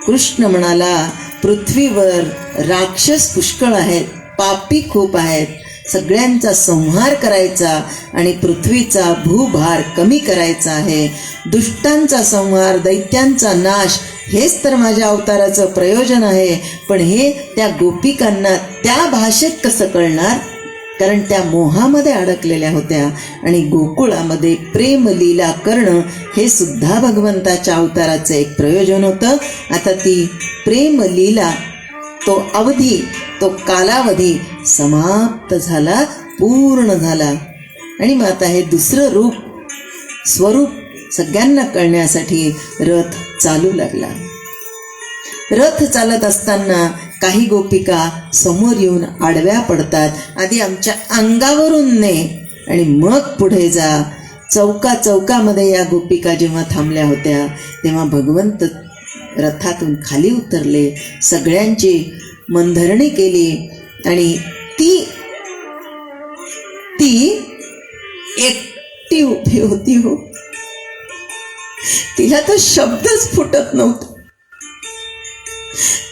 Speaker 1: कृष्ण म्हणाला, पृथ्वीवर राक्षस पुष्कळ आहेत, पापी खूप आहेत. सगळ्यांचा संहार करायचा आणि पृथ्वीचा भूभार कमी करायचा आहे. दुष्टांचा संहार, दैत्यांचा नाश, हेच तर माझ्या अवताराचं प्रयोजन आहे. पण हे त्या गोपिकांना त्या भाषेत कसं कळणार? कारण त्या मोहामध्ये अडकलेल्या होत्या. आणि गोकुळामध्ये प्रेमलीला करणं हे सुद्धा भगवंताच्या अवताराचं एक प्रयोजन होतं. आता ती प्रेमलीला, तो अवधी, तो कालावधी समाप्त झाला, पूर्ण झाला. आणि मग आता हे दुसरं स्वरूप सगळ्यांना कळण्यासाठी रथ चालू लागला. रथ चालत असताना काही गोपिका समोर येऊन आडव्या पडतात. आधी आमच्या अंगावरून ने आणि मग पुढे जा. चौकामध्ये या गोपिका जेव्हा थांबल्या होत्या तेव्हा भगवंत रथातून खाली उतरले, सगळ्यांची मनधरणी केली आणि ती एकटी उभी होती. हो, तिला तर शब्दच फुटत नव्हता.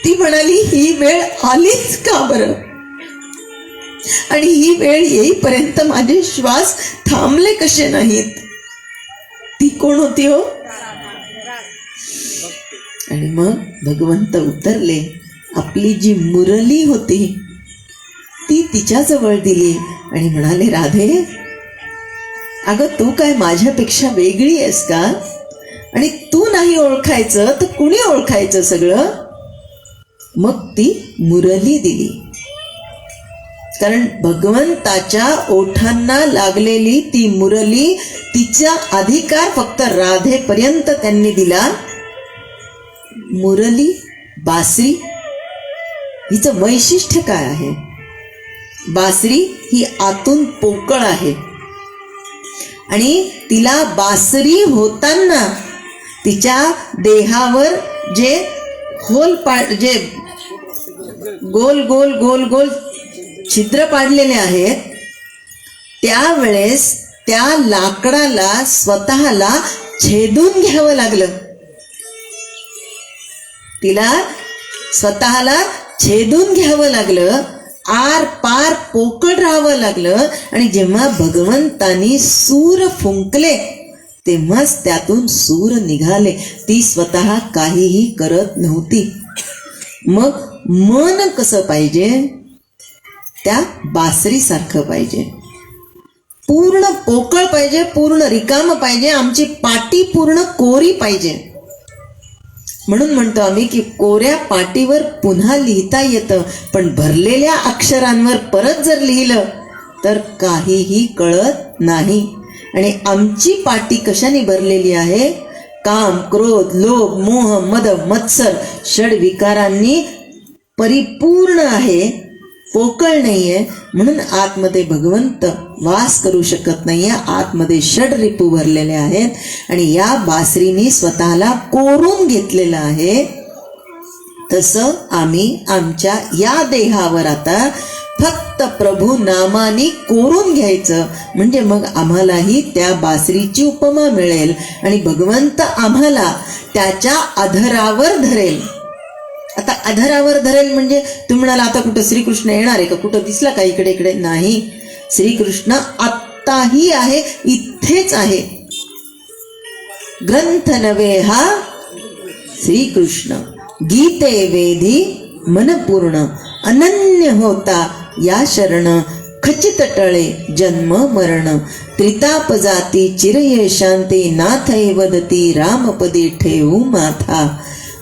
Speaker 1: ती म्हणाली, ही वेळ आलीच का बरं? आणि ही वेळ येईपर्यंत माझे श्वास थांबले कसे नाहीत? ती कोण होती हो? आणि मग भगवंत उतरले. आपली जी मुरली होती ती तिच्याजवळ दिली आणि म्हणाले, राधे अगं तू काय माझ्यापेक्षा वेगळी आहेस का? आणि तू नाही ओळखायचं तर कुणी ओळखायचं सगळं? मग ती मुरली दिली. कारण भगवंताच्या ओठांना लागलेली ती मुरली, तिचा अधिकार फक्त राधेपर्यंत त्यांनी दिला. मुरली, बासरी, हिचं वैशिष्ट्य काय आहे? बासरी ही आतून पोकळ आहे आणि तिला बासरी होताना तिच्या देहावर जे जे गोल गोल गोल गोल छिद्र पाडलेले आहेत, त्यावेळेस त्या लाकडाला स्वतःला छेदून घ्यावं लागलं. तिला स्वतःला छेदून घ्यावं लागलं, आर पार पोकळ राहावं लागलं. आणि जेव्हा भगवंतानी सूर फुंकले तेव्हाच त्यातून सूर निघाले. ती स्वतः काहीही करत नव्हती. मग मन कसं पाहिजे? त्या बासरीसारखं पाहिजे, पूर्ण पोकळ पाहिजे, पूर्ण रिकाम पाहिजे. आमची पाटी पूर्ण कोरी पाहिजे. म्हणून म्हणतो आम्ही की कोऱ्या पाटीवर पुन्हा लिहिता येतं, पण भरलेल्या अक्षरांवर परत जर लिहिलं तर काहीही कळत नाही. आणि आमची पाटी कशाने भरलेली आहे? काम, क्रोध, लोभ, मोह, मद, मत्सर षड विकारांनी परिपूर्ण आहे, पोकळ नाहीये. म्हणून आतमध्ये भगवंत वास करू शकत नाहीये. आतमध्ये षड रिपू भरलेले आहेत आणि या बासरीने स्वतःला कोरून घेतलेलं आहे. तसं आम्ही आमच्या या देहावर आता फक्त प्रभू नामाने कोरून घ्यायचं, म्हणजे मग आम्हालाही त्या बासरीची उपमा मिळेल आणि भगवंत आम्हाला त्याच्या अधरावर धरेल. आता अधरावर धरेल म्हणजे तुम्ही म्हणाला आता कुठं श्रीकृष्ण येणार आहे का? कुठं दिसला का इकडे इकडे? नाही, श्रीकृष्ण आत्ताही आहे, इथेच आहे. ग्रंथ नवे हा श्रीकृष्ण, गीते वेधी मनपूर्ण, अनन्य होता या शरण, खचित टळे जन्म मरण, त्रिताप जाती चिरये शांती, नाथै वदती रामपदी ठेवू माथा,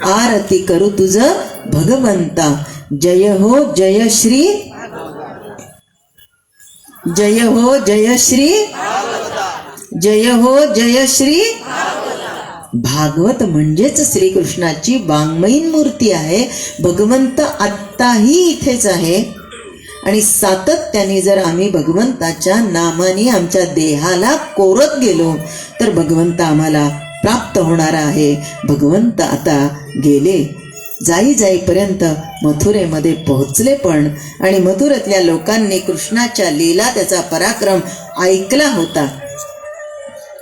Speaker 1: आरती करू तुझ भगवंता, जय हो जय श्री, जय हो जय श्री, जय हो जय श्री भागवत. म्हणजेच श्रीकृष्णाची वाङ्मयीन मूर्ती आहे. भगवंत आत्ताही इथेच आहे आणि सातत्याने जर आम्ही भगवंताच्या नामाने आमच्या देहाला कोरत गेलो तर भगवंत आम्हाला प्राप्त होणार आहे. भगवंत आता गेले, जाईपर्यंत मथुरेमध्ये पोहोचले पण, आणि मथुरेतल्या लोकांनी कृष्णाच्या लीला, त्याचा पराक्रम ऐकला होता.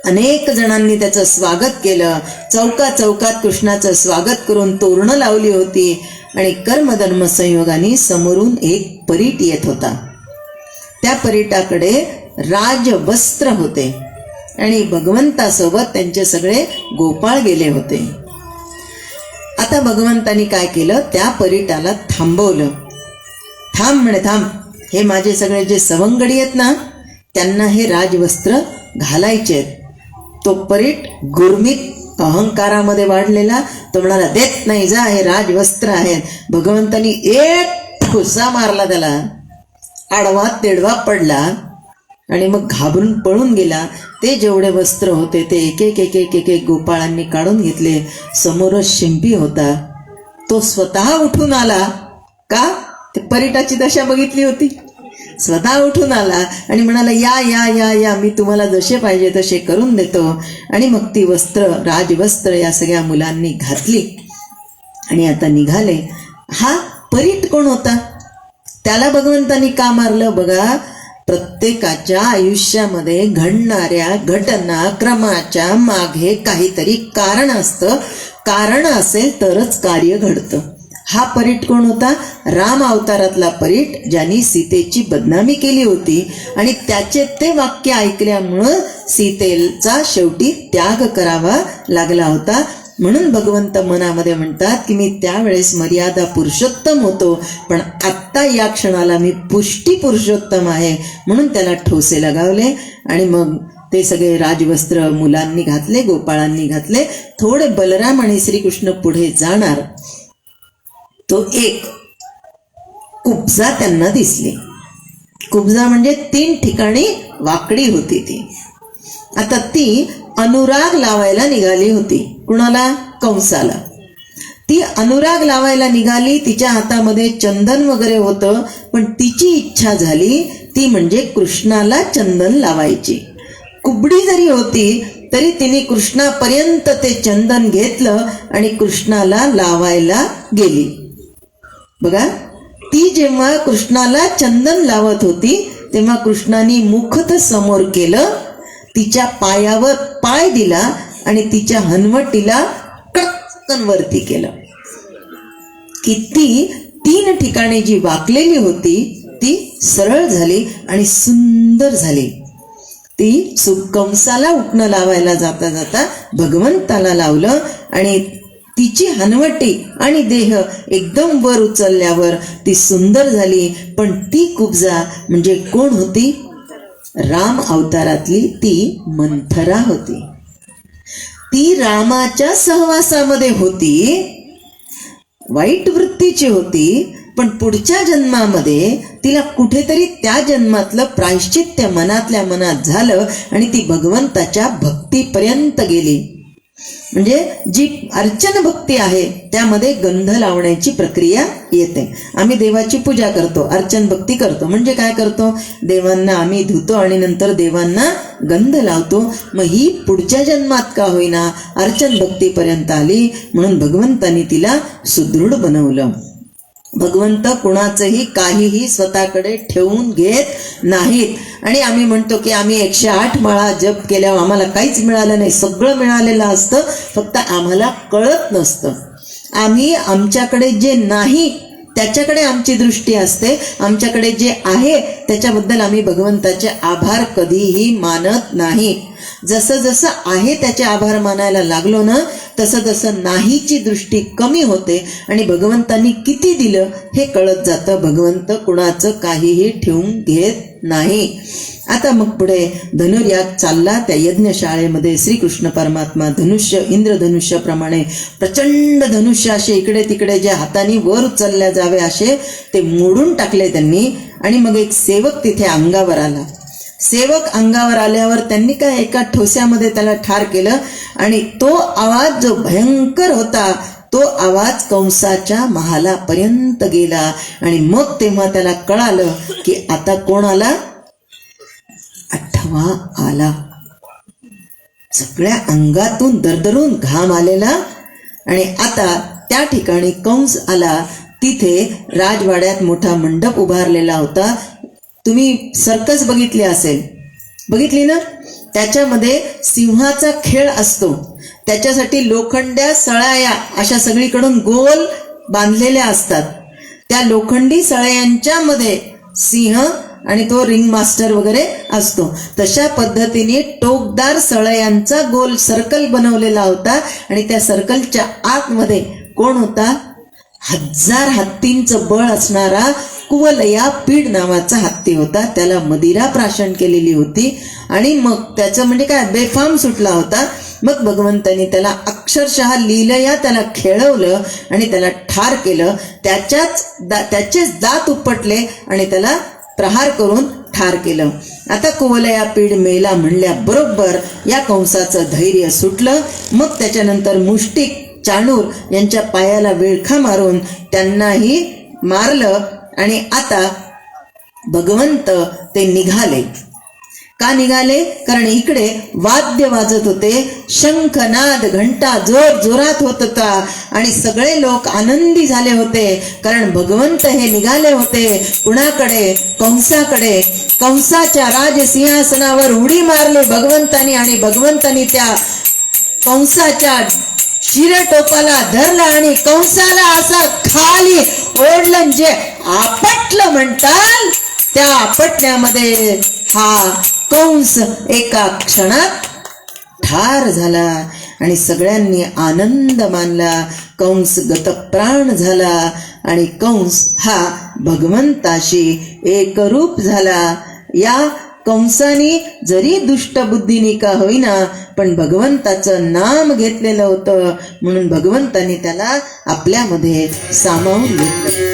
Speaker 1: अनेक जणांनी त्याचं स्वागत केलं. चौकात कृष्णाचं स्वागत करून तोरणं लावली होती आणि कर्मधर्म संयोगाने समोरून एक परीट येत होता. त्या परीटाकडे राजवस्त्र होते आणि भगवंतासोबत त्यांचे सगळे गोपाळ गेले होते. आता भगवंतानी काय केलं? त्या परीटाला थांबवलं. थांब म्हणे, थांब, हे माझे सगळे जे सवंगडी आहेत ना, त्यांना हे राजवस्त्र घालायचे आहेत. तो परीट गुरमीत अहंकारामध्ये वाढलेला, तो म्हणाला देत नाही, जा, हे राजवस्त्र आहेत. भगवंतानी एक ठोसा मारला त्याला, आडवा तेडवा पडला आणि मग घाबरून पळून गेला. ते जेवढे वस्त्र होते ते एक गोपाळांनी काढून घेतले. समोरच शिंपी होता, तो स्वतः उठून आला. का? ते परीटाची दशा बघितली होती. स्वतः उठून आला आणि म्हणाला या या या या, मी तुम्हाला जसे पाहिजे तसे करून देतो. आणि मग ती वस्त्र, राजवस्त्र या सगळ्या मुलांनी घातली आणि आता निघाले. हा परीट कोण होता? त्याला भगवंतानी का मारलं? बघा, प्रत्येकाच्या आयुष्यामध्ये घडणाऱ्या घटना क्रमाच्या मागे काहीतरी कारण असतं. कारण असेल तरच कार्य घडतं. हा परीट कोण होता? राम अवतारातला परीट, ज्यांनी सीतेची बदनामी केली होती आणि त्याचे ते वाक्य ऐकल्यामुळं सीतेचा शेवटी त्याग करावा लागला होता. म्हणून भगवंत मनामध्ये म्हणतात की मी त्यावेळेस मर्यादा पुरुषोत्तम होतो, पण आत्ता या क्षणाला मी पुष्टी पुरुषोत्तम आहे. म्हणून त्याला ठोसे लगावले आणि मग ते सगळे राजवस्त्र मुलांनी घातले, गोपाळांनी घातले. थोडे बलराम आणि श्रीकृष्ण पुढे जाणार, तो एक कुब्जा त्यांना दिसली. कुब्जा म्हणजे 3 ठिकाणी वाकडी होती ती. आता ती अनुराग लावायला निघाली होती. कुणाला? कंसाला. ती अनुराग लावायला निघाली. तिच्या हातामध्ये चंदन वगैरे होतं, पण तिची इच्छा झाली ती म्हणजे कृष्णाला चंदन लावायची. कुबडी जरी होती तरी तिने कृष्णापर्यंत ते चंदन घेतलं आणि कृष्णाला लावायला गेली. बघा, ती जेव्हा कृष्णाला चंदन लावत होती तेव्हा कृष्णाने मुखत समोर केलं, तिच्या पायावर पाय दिला आणि तिच्या हनवटीला कटकन वरती केलं की ती 3 ठिकाणी जी वाकलेली होती ती सरळ झाली आणि सुंदर झाली. ती कंसाला उठणं लावायला जाता जाता भगवंताला लावलं आणि तिची हनवटी आणि देह एकदम वर उचलल्यावर ती सुंदर झाली. पण ती कुब्जा म्हणजे कोण होती? राम अवतारातली ती मंथरा होती. ती रामाच्या सहवासामध्ये होती वाईट वृत्तीची होती, पण पुढच्या जन्मामध्ये तिला कुठेतरी त्या जन्मातलं प्रायश्चित्य मनातल्या मनात झालं आणि ती भगवंताच्या भक्तीपर्यंत गेली. म्हणजे जी अर्चन भक्ती आहे त्यामध्ये गंध लावण्याची प्रक्रिया येते. आम्ही देवाची पूजा करतो, अर्चन भक्ती करतो, म्हणजे काय करतो, देवांना आम्ही धुतो आणि नंतर देवांना गंध लावतो. मग ही पुढच्या जन्मात का होईना अर्चन भक्तीपर्यंत आली, म्हणून भगवंतांनी तिला सुदृढ बनवलं. भगवंत कुणाचंही काहीही स्वतःकडे ठेवून घेत नाहीत. आणि आम्ही म्हणतो की आम्ही 108 माळा जप केल्यावर आम्हाला काहीच मिळालं नाही. सगळं मिळालेलं असतं, फक्त आम्हाला कळत नसतं. आम्ही आमच्याकडे जे नाही त्याच्याकडे आमची दृष्टी असते, आमच्याकडे जे आहे त्याच्याबद्दल आम्ही भगवंताचे आभार कधीही मानत नाही. जसं जसं आहे त्याचे आभार मानायला लागलो ना, तसं तसं नाहीची दृष्टी कमी होते आणि भगवंतांनी किती दिलं हे कळत जातं. भगवंत कुणाचं काहीही ठेवून घेत नाही. आता मग पुढे धनुर्याग चालला. त्या यज्ञशाळेमध्ये श्रीकृष्ण परमात्मा धनुष्य, इंद्रधनुष्याप्रमाणे प्रचंड धनुष्य असे इकडे तिकडे जे हाताने वर उचलल्या जावे असे ते मोडून टाकले त्यांनी. आणि मग एक सेवक तिथे अंगावर आला. सेवक अंगावर आल्यावर त्यांनी काय एका ठोस्यामध्ये त्याला ठार केलं आणि तो आवाज जो भयंकर होता तो आवाज कंसाच्या महालापर्यंत गेला. आणि मग तेव्हा त्याला कळालं की आता कोण आला, 8वा आला. सगळ्या अंगातून दरदरून घाम आलेला. आणि आता त्या ठिकाणी कंस आला. तिथे राजवाड्यात मोठा मंडप उभारलेला होता. तुम्ही सर्कस बघितली असेल, बघितली ना, त्याच्यामध्ये सिंहाचा खेळ असतो. त्याच्यासाठी लोखंड्या सळाया अशा सगळीकडून गोल बांधलेल्या असतात. त्या लोखंडी सळयांच्या मध्ये सिंह आणि तो रिंग मास्टर वगैरे असतो. तशा पद्धतीने टोकदार सळयांचा गोल सर्कल बनवलेला होता. आणि त्या सर्कलच्या आतमध्ये कोण होता, 1000 हत्तींचं बळ असणारा कुवलया पीड नावाचा हत्ती होता. त्याला मदिरा प्राशन केलेली होती आणि मग त्याचं म्हणजे काय बेफाम सुटला होता. मग भगवंतांनी त्याला अक्षरशः लीलया त्याला खेळवलं आणि त्याला ठार केलं. त्याचेच दात उपटले आणि त्याला प्रहार करून ठार केलं. आता कुवलया पीड मेला म्हणल्याबरोबर या कंसाचं धैर्य सुटलं. मग त्याच्यानंतर मुष्टिक, चाणूर यांच्या पायाला विळखा मारून त्यांनाही मारलं. आणि आता भगवंत ते निघाले. का निघाले, कारण इकडे वाद्य वाजत होते, शंखनाद घंटा जोर जोरात होत होता आणि सगळे लोक आनंदी झाले होते. कारण भगवंत हे निघाले होते कुणाकडे, कंसाकडे. कंसाच्या राजसिंहासनावर उडी मारली भगवंतानी आणि भगवंतानी त्या कंसाच्या शिरटोपाला धरला आणि कंसाला असं खाली ओढलं. जे आपटलं म्हणतात त्या आपटण्यामध्ये हा कंस एका क्षणात ठार झाला आणि सगळ्यांनी आनंद मानला. कंस गतप्राण झाला आणि कंस हा भगवंताशी एकरूप झाला. या कंसाने जरी दुष्टबुद्धीने का होईना पण भगवंताचं नाम घेतलेलं होतं, म्हणून भगवंताने त्याला आपल्यामध्ये सामावून घेतलं.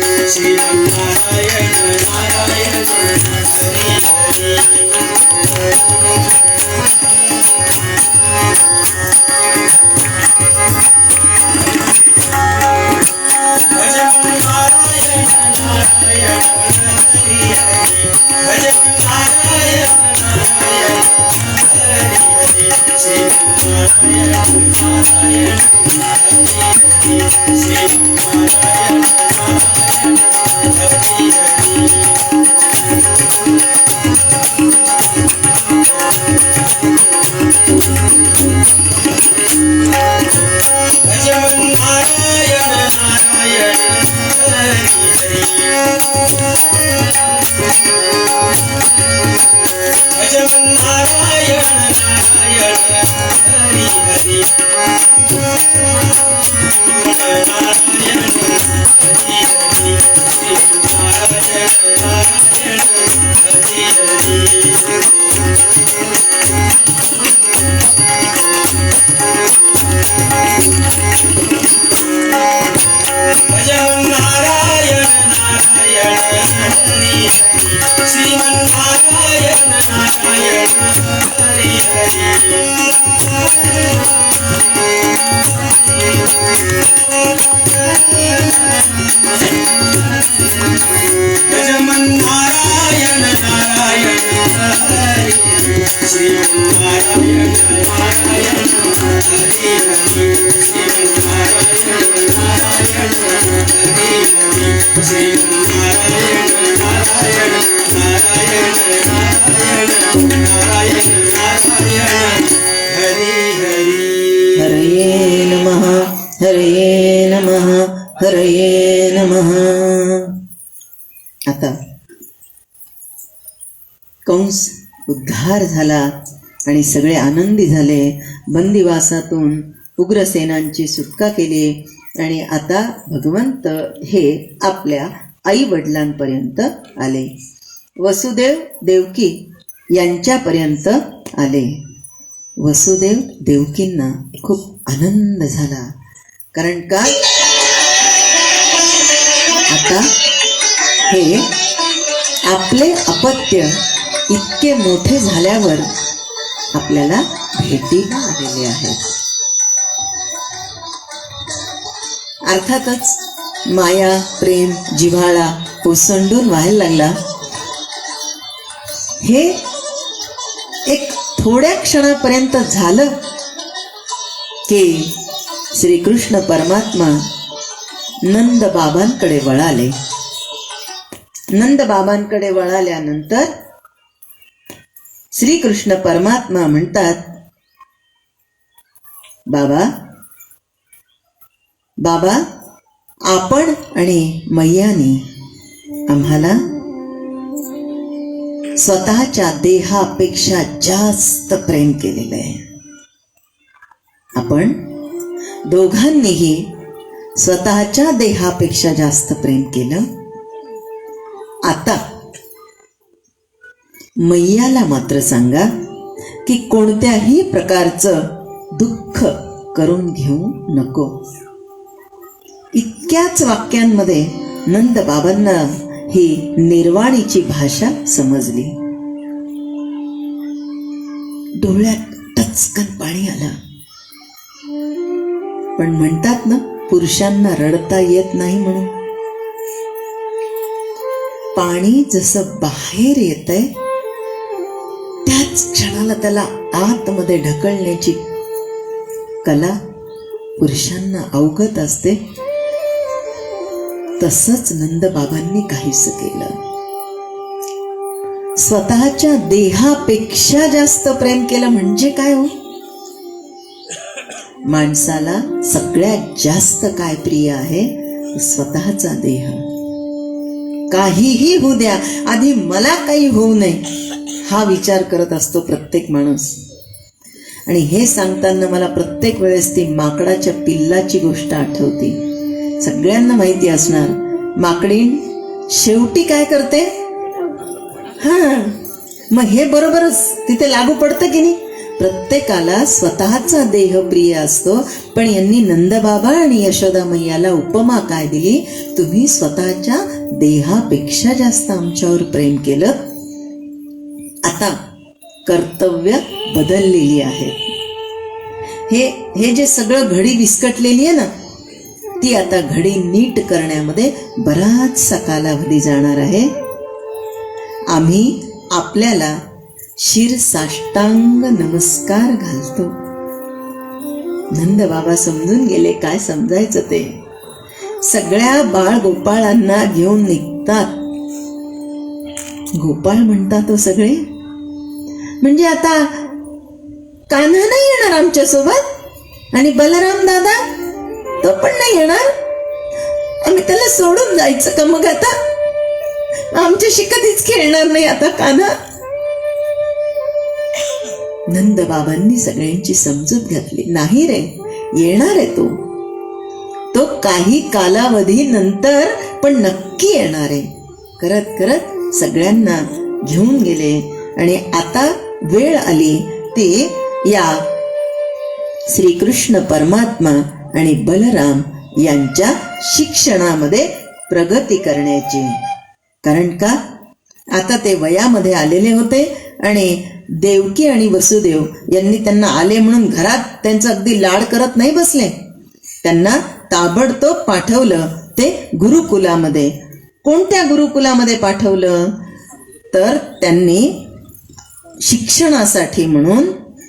Speaker 2: भज
Speaker 1: हरये नमः हरये नमः हरये नमः. आता कंस उद्धार झाला आणि सगळे आनंदी झाले. बंदिवासातून उग्रसेनांची सुटका केली आणि आता भगवंत हे आपल्या आई वडिलांपर्यंत आले. वसुदेव देवकी यांच्यापर्यंत आले. वसुदेव देवकींना खूप आनंद झाला. कारण का आता हे आपले अपत्य इतके मोठे झाल्यावर आपल्याला भेटीला आलेले आहेत. अर्थातच माया प्रेम जिव्हाळा ओसंडून व्हायला लागला. हे एक थोड्या क्षणापर्यंत झालं की श्रीकृष्ण परमात्मा नंद बाबांकडे वळाले. नंद बाबांकडे वळाल्यानंतर श्रीकृष्ण परमात्मा म्हणतात, बाबा बाबा आपण आणि मैयानी आम्हाला स्वतःच्या देहापेक्षा जास्त प्रेम केलेलं आहे. आपण दोघांनीही स्वतःच्या देहापेक्षा जास्त प्रेम केलं. आता मैयाला मात्र सांगा की कोणत्याही प्रकारचं दुःख करून घेऊ नको. इतक्याच वाक्यांमध्ये नंद बाबांना ही निर्वाणीची भाषा समजली. डोळ्यात टचकन पाणी आलं. पण म्हणतात ना, पुरुषांना रडता येत नाही म्हणून. पाणी जसं बाहेर येतंय त्याच क्षणाला त्याला आतमध्ये ढकलण्याची कला पुरुषांना अवगत असते. तसंच नंद बाबांनी काहीच केलं. स्वतःच्या देहापेक्षा जास्त प्रेम केलं म्हणजे काय हो? माणसाला सगळ्यात जास्त काय प्रिय आहे? स्वतःचा देह. काहीही होऊ द्या, आधी मला काही होऊ नये हा विचार करत असतो प्रत्येक माणूस. आणि हे सांगताना मला प्रत्येक वेळेस ती माकडाच्या पिल्लाची गोष्ट आठवते. सगळ्यांना माहिती असणार, माकडीण शेवटी काय करते? मग हे बरोबरच तिथे लागू पडतं की नाही? प्रत्येकाला स्वतःचा देह प्रिय असतो. पण यांनी नंदबाबा आणि यशोदा मैयाला उपमा काय दिली? तुम्ही स्वतःच्या देहापेक्षा जास्त आमच्यावर प्रेम केलं. आता कर्तव्य बदललेली आहेत. हे जे सगळं घडी विस्कटलेली आहे ना, ती आता घडी नीट करण्यामध्ये बराचसा कालावधी जाणार आहे. आम्ही आपल्याला शिरसाष्टांग नमस्कार घालतो. नंद बाबा समजून गेले काय समजायचं ते. सगळ्या बाळ गोपाळांना घेऊन निघतात. गोपाळ म्हणतात तो सगळे. म्हणजे आता कान्हा नाही येणार आमच्या सोबत आणि बलराम दादा तो पण नाही येणार. आम्ही त्याला सोडून जायचं का मग? आता आमच्याशी कधीच खेळणार नाही आता कान्हा. नंद बाबांनी सगळ्यांची समजूत घातली. नाही रे, येणार आहे तो काही कालावधी नंतर पण नक्की येणार आहे. करत करत सगळ्यांना घेऊन गेले आणि आता वेळ आली ती या श्रीकृष्ण परमात्मा आणि बलराम यांच्या शिक्षणामध्ये प्रगती करण्याची. कारण का आता ते वयामध्ये आलेले होते आणि देवकी आणि वसुदेव यांनी त्यांना आले म्हणून घरात त्यांचं अगदी लाड करत नाही बसले. त्यांना ताबडतोब पाठवलं ते गुरुकुलामध्ये. कोणत्या गुरुकुलामध्ये पाठवलं तर त्यांनी शिक्षणासाठी म्हणून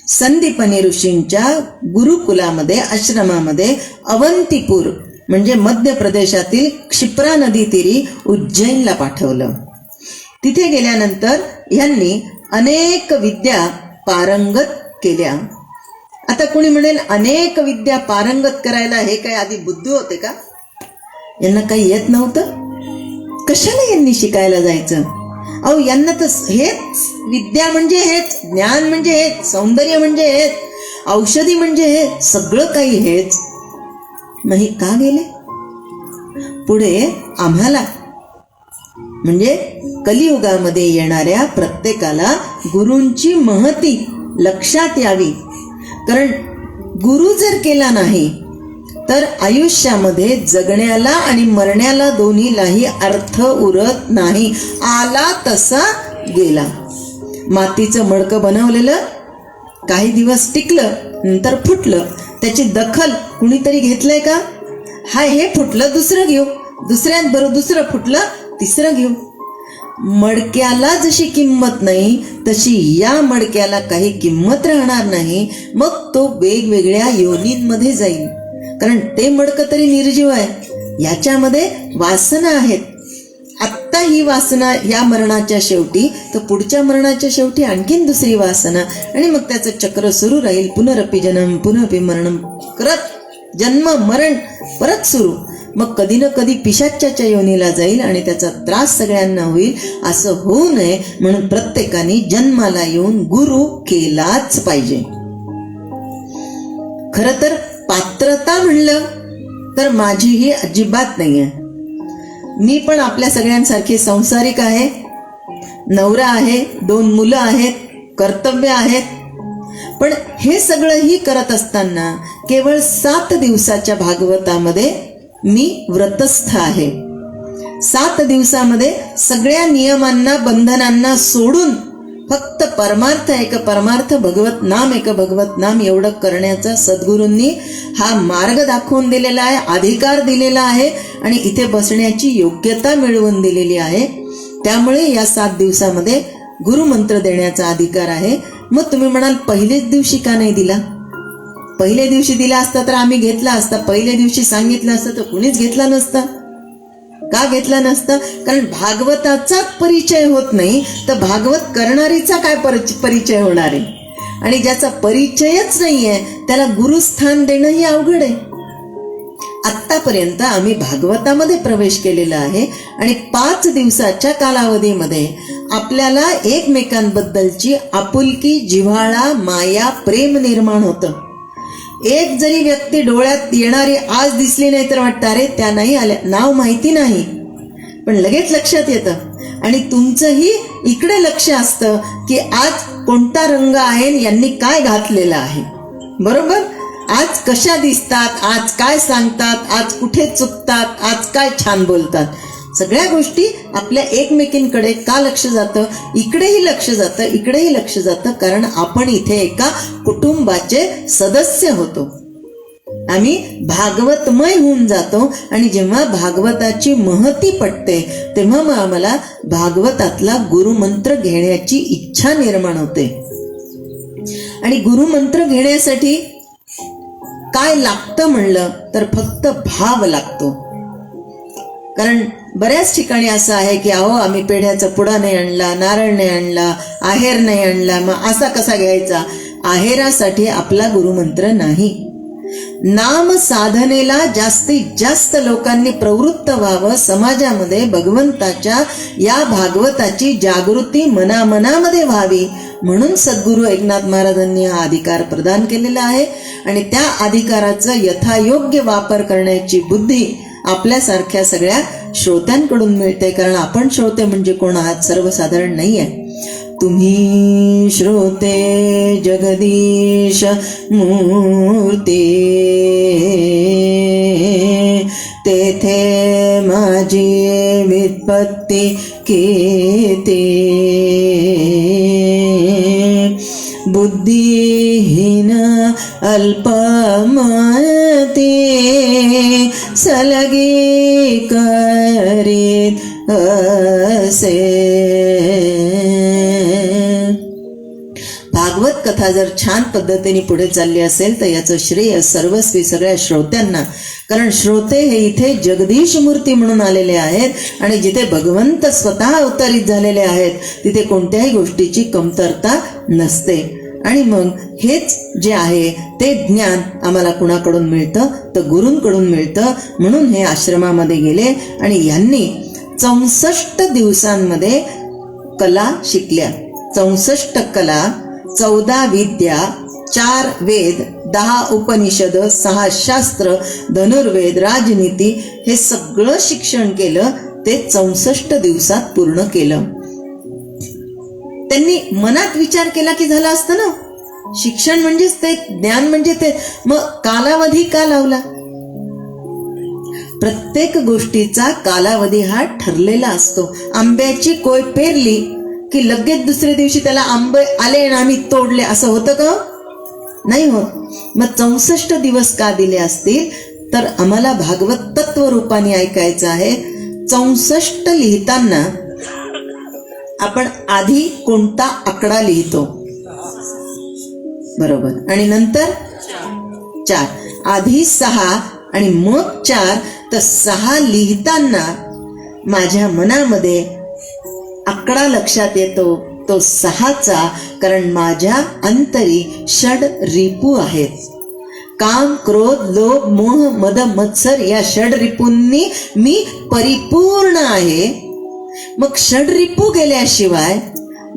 Speaker 1: संदीपनी ऋषींच्या गुरुकुलामध्ये, आश्रमामध्ये अवंतीपूर म्हणजे मध्य प्रदेशातील क्षिप्रा नदी तीरी उज्जैनला पाठवलं. तिथे गेल्यानंतर यांनी अनेक विद्या पारंगत केल्या. आता कोणी म्हणेल अनेक विद्या पारंगत करायला हे काय आधी बुद्धू होते का? यांना काही येत नव्हतं? कशाला यांनी शिकायला जायचं? अहो यांना तर हेच विद्या म्हणजे हेच, ज्ञान म्हणजे हेच, सौंदर्य म्हणजे हेच, औषधी म्हणजे हेच, सगळं काही हेच. नाही का गेले? पुढे आम्हाला म्हणजे कलियुगामध्ये येणाऱ्या प्रत्येकाला गुरूंची महती लक्षात यावी. कारण गुरु जर केला नाही तर आयुष्यामध्ये जगण्याला आणि मरण्याला दोन्हीलाही अर्थ उरत नाही. आला तसा गेला. मातीचं मडकं बनवलेलं काही दिवस टिकलं, नंतर फुटलं. त्याची दखल कुणीतरी घेतलंय का? हाय हे फुटलं दुसरं घेऊ, दुसऱ्यांबरोबर दुसरं फुटलं तिसरं घेऊ. मडक्याला जशी किंमत नाही तशी या मडक्याला काही किंमत राहणार नाही. मग तो वेगवेगळ्या योनींमध्ये जाईल. कारण ते मडकं तरी निर्जीव आहे, याच्यामध्ये वासना आहेत. आत्ता ही वासना या मरणाच्या शेवटी, तर पुढच्या मरणाच्या शेवटी आणखीन दुसरी वासना, आणि मग त्याचं चक्र सुरू राहील. पुनरपि जन्म पुनरपि मरणम करत जन्म मरण परत सुरू. मग कधी ना कधी पिशाच्याच्या योनीला जाईल आणि त्याचा त्रास सगळ्यांना होईल. असं होऊ नये म्हणून प्रत्येकाने जन्माला येऊन गुरु केलाच पाहिजे. खरं तर पात्रता म्हणलं तर माझी ही अजिबात नाही आहे. मी पण आपल्या सगळ्यांसारखी संसारिक आहे, नवरा आहे, 2 मुलं आहेत, कर्तव्य आहेत. पण हे सगळंही करत असताना केवळ 7 दिवसाच्या भागवतामध्ये मी व्रतस्थ आहे. 7 दिवसामध्ये सगळ्या नियमांना, बंधनांना सोडून फक्त परमार्थ एक परमार्थ, भगवत नाम एक भगवत नाम एवढं करण्याचा सद्गुरूंनी हा मार्ग दाखवून दिलेला आहे, अधिकार दिलेला आहे आणि इथे बसण्याची योग्यता मिळवून दिलेली आहे. त्यामुळे या 7 दिवसामध्ये गुरुमंत्र देण्याचा अधिकार आहे. मग तुम्ही म्हणाल पहिलेच दिवशी का नाही दिला? पहिल्या दिवशी दिला असता तर आम्ही घेतला असता. पहिल्या दिवशी सांगितलं असतं तर कुणीच घेतला नसता. का घेतला नसता? कारण भागवताचाच परिचय होत नाही तर भागवत करणारीचा काय परिचय होणार आहे? आणि ज्याचा परिचयच नाहीये त्याला गुरुस्थान देणं ही अवघड आहे. आत्तापर्यंत आम्ही भागवतामध्ये प्रवेश केलेला आहे आणि 5 दिवसाच्या कालावधीमध्ये आपल्याला एकमेकांबद्दलची आपुलकी, जिव्हाळा, माया, प्रेम निर्माण होतं. एक जरी व्यक्ती डोळ्यात येणारी आज दिसली नाही तर वाटतं अरे त्या नाही आल्या, नाव माहिती नाही पण लगेच लक्षात येतं. आणि तुमचंही इकडे लक्ष असतं की आज कोणता रंग आहे, यांनी काय घातलेला आहे, बरोबर? आज कशा दिसतात, आज काय सांगतात, आज कुठे चुकतात, आज काय छान बोलतात. सगळ्या गोष्टी आपल्या एकमेकींकडे का लक्ष जातं? इकडेही लक्ष जातं, इकडेही लक्ष जातं. कारण आपण इथे एका कुटुंबाचे सदस्य होतो. आम्ही भागवतमय होऊन जातो आणि जेव्हा भागवताची महती पटते तेव्हा मग आम्हाला भागवतातला गुरुमंत्र घेण्याची इच्छा निर्माण होते. आणि गुरुमंत्र घेण्यासाठी काय लागतं म्हणलं तर फक्त भाव लागतो. कारण बऱ्याच ठिकाणी असं आहे की अहो आम्ही पेढ्याचा पुडा नाही आणला, नारळ नाही आणला, आहेर नाही आणला, मग असा कसा घ्यायचा? आहेरासाठी आपला गुरुमंत्र नाही. नाम साधनेला जास्तीत जास्त लोकांनी प्रवृत्त व्हावं, समाजामध्ये भगवंताच्या या भागवताची जागृती मनामनामध्ये व्हावी म्हणून सद्गुरू एकनाथ महाराजांनी हा अधिकार प्रदान केलेला आहे. आणि त्या अधिकाराचा यथायोग्य वापर करण्याची बुद्धी आपल्यासारख्या सगळ्या श्रोत्यांकडून मिळते. कारण आपण श्रोते म्हणजे कोण आहात? सर्वसाधारण नाही आहे. तुम्ही श्रोते जगदीश मूर्ती, तेथे माझी वित्पत्ती केते बुद्धिहीन अल्पमते सलगे करीत असे. भागवत कथा जर छान पद्धतीने पुढे चालली असेल तर याचं श्रेय सर्वस्वी सगळ्या श्रोत्यांना. कारण श्रोते हे इथे जगदीश मूर्ती म्हणून आलेले आहेत आणि जिथे भगवंत स्वतः अवतरित झालेले आहेत तिथे कोणत्याही गोष्टीची कमतरता नसते. आणि मग हेच जे आहे ते ज्ञान आम्हाला कुणाकडून मिळतं तर गुरूंकडून मिळतं. म्हणून हे आश्रमामध्ये गेले आणि यांनी 64 दिवसांमध्ये कला शिकल्या. 64 कला, 14 विद्या, 4 वेद, 10 उपनिषद, 6 शास्त्र, धनुर्वेद, राजनीती हे सगळं शिक्षण केलं. ते 64 दिवसात पूर्ण केलं. त्यांनी मनात विचार केला की झालं असतं ना. शिक्षण म्हणजेच ते, ज्ञान म्हणजे ते. मग कालावधी का लावला? प्रत्येक गोष्टीचा कालावधी हा ठरलेला असतो. आंब्याची कोय पेरली की लगेच दुसऱ्या दिवशी त्याला आंबे आले आणि आम्ही तोडले असं होतं का? नाही होत. मग 64 दिवस का दिले असतील तर आम्हाला भागवत तत्व रूपाने ऐकायचं आहे. 64 लिहिताना आपण आधी कोणता आकडा लिहितो? बरोबर. आणि नंतर 4. आधी 6 आणि मग 4. तर 6 लिहिताना माझ्या मनामध्ये आकडा लक्षात येतो तो 6चा. कारण माझ्या अंतरी षड रिपू आहेत. काम, क्रोध, लोभ, मोह, मद, मत्सर या षड रिपूंनी मी परिपूर्ण आहे. मग षड रिपू गेल्याशिवाय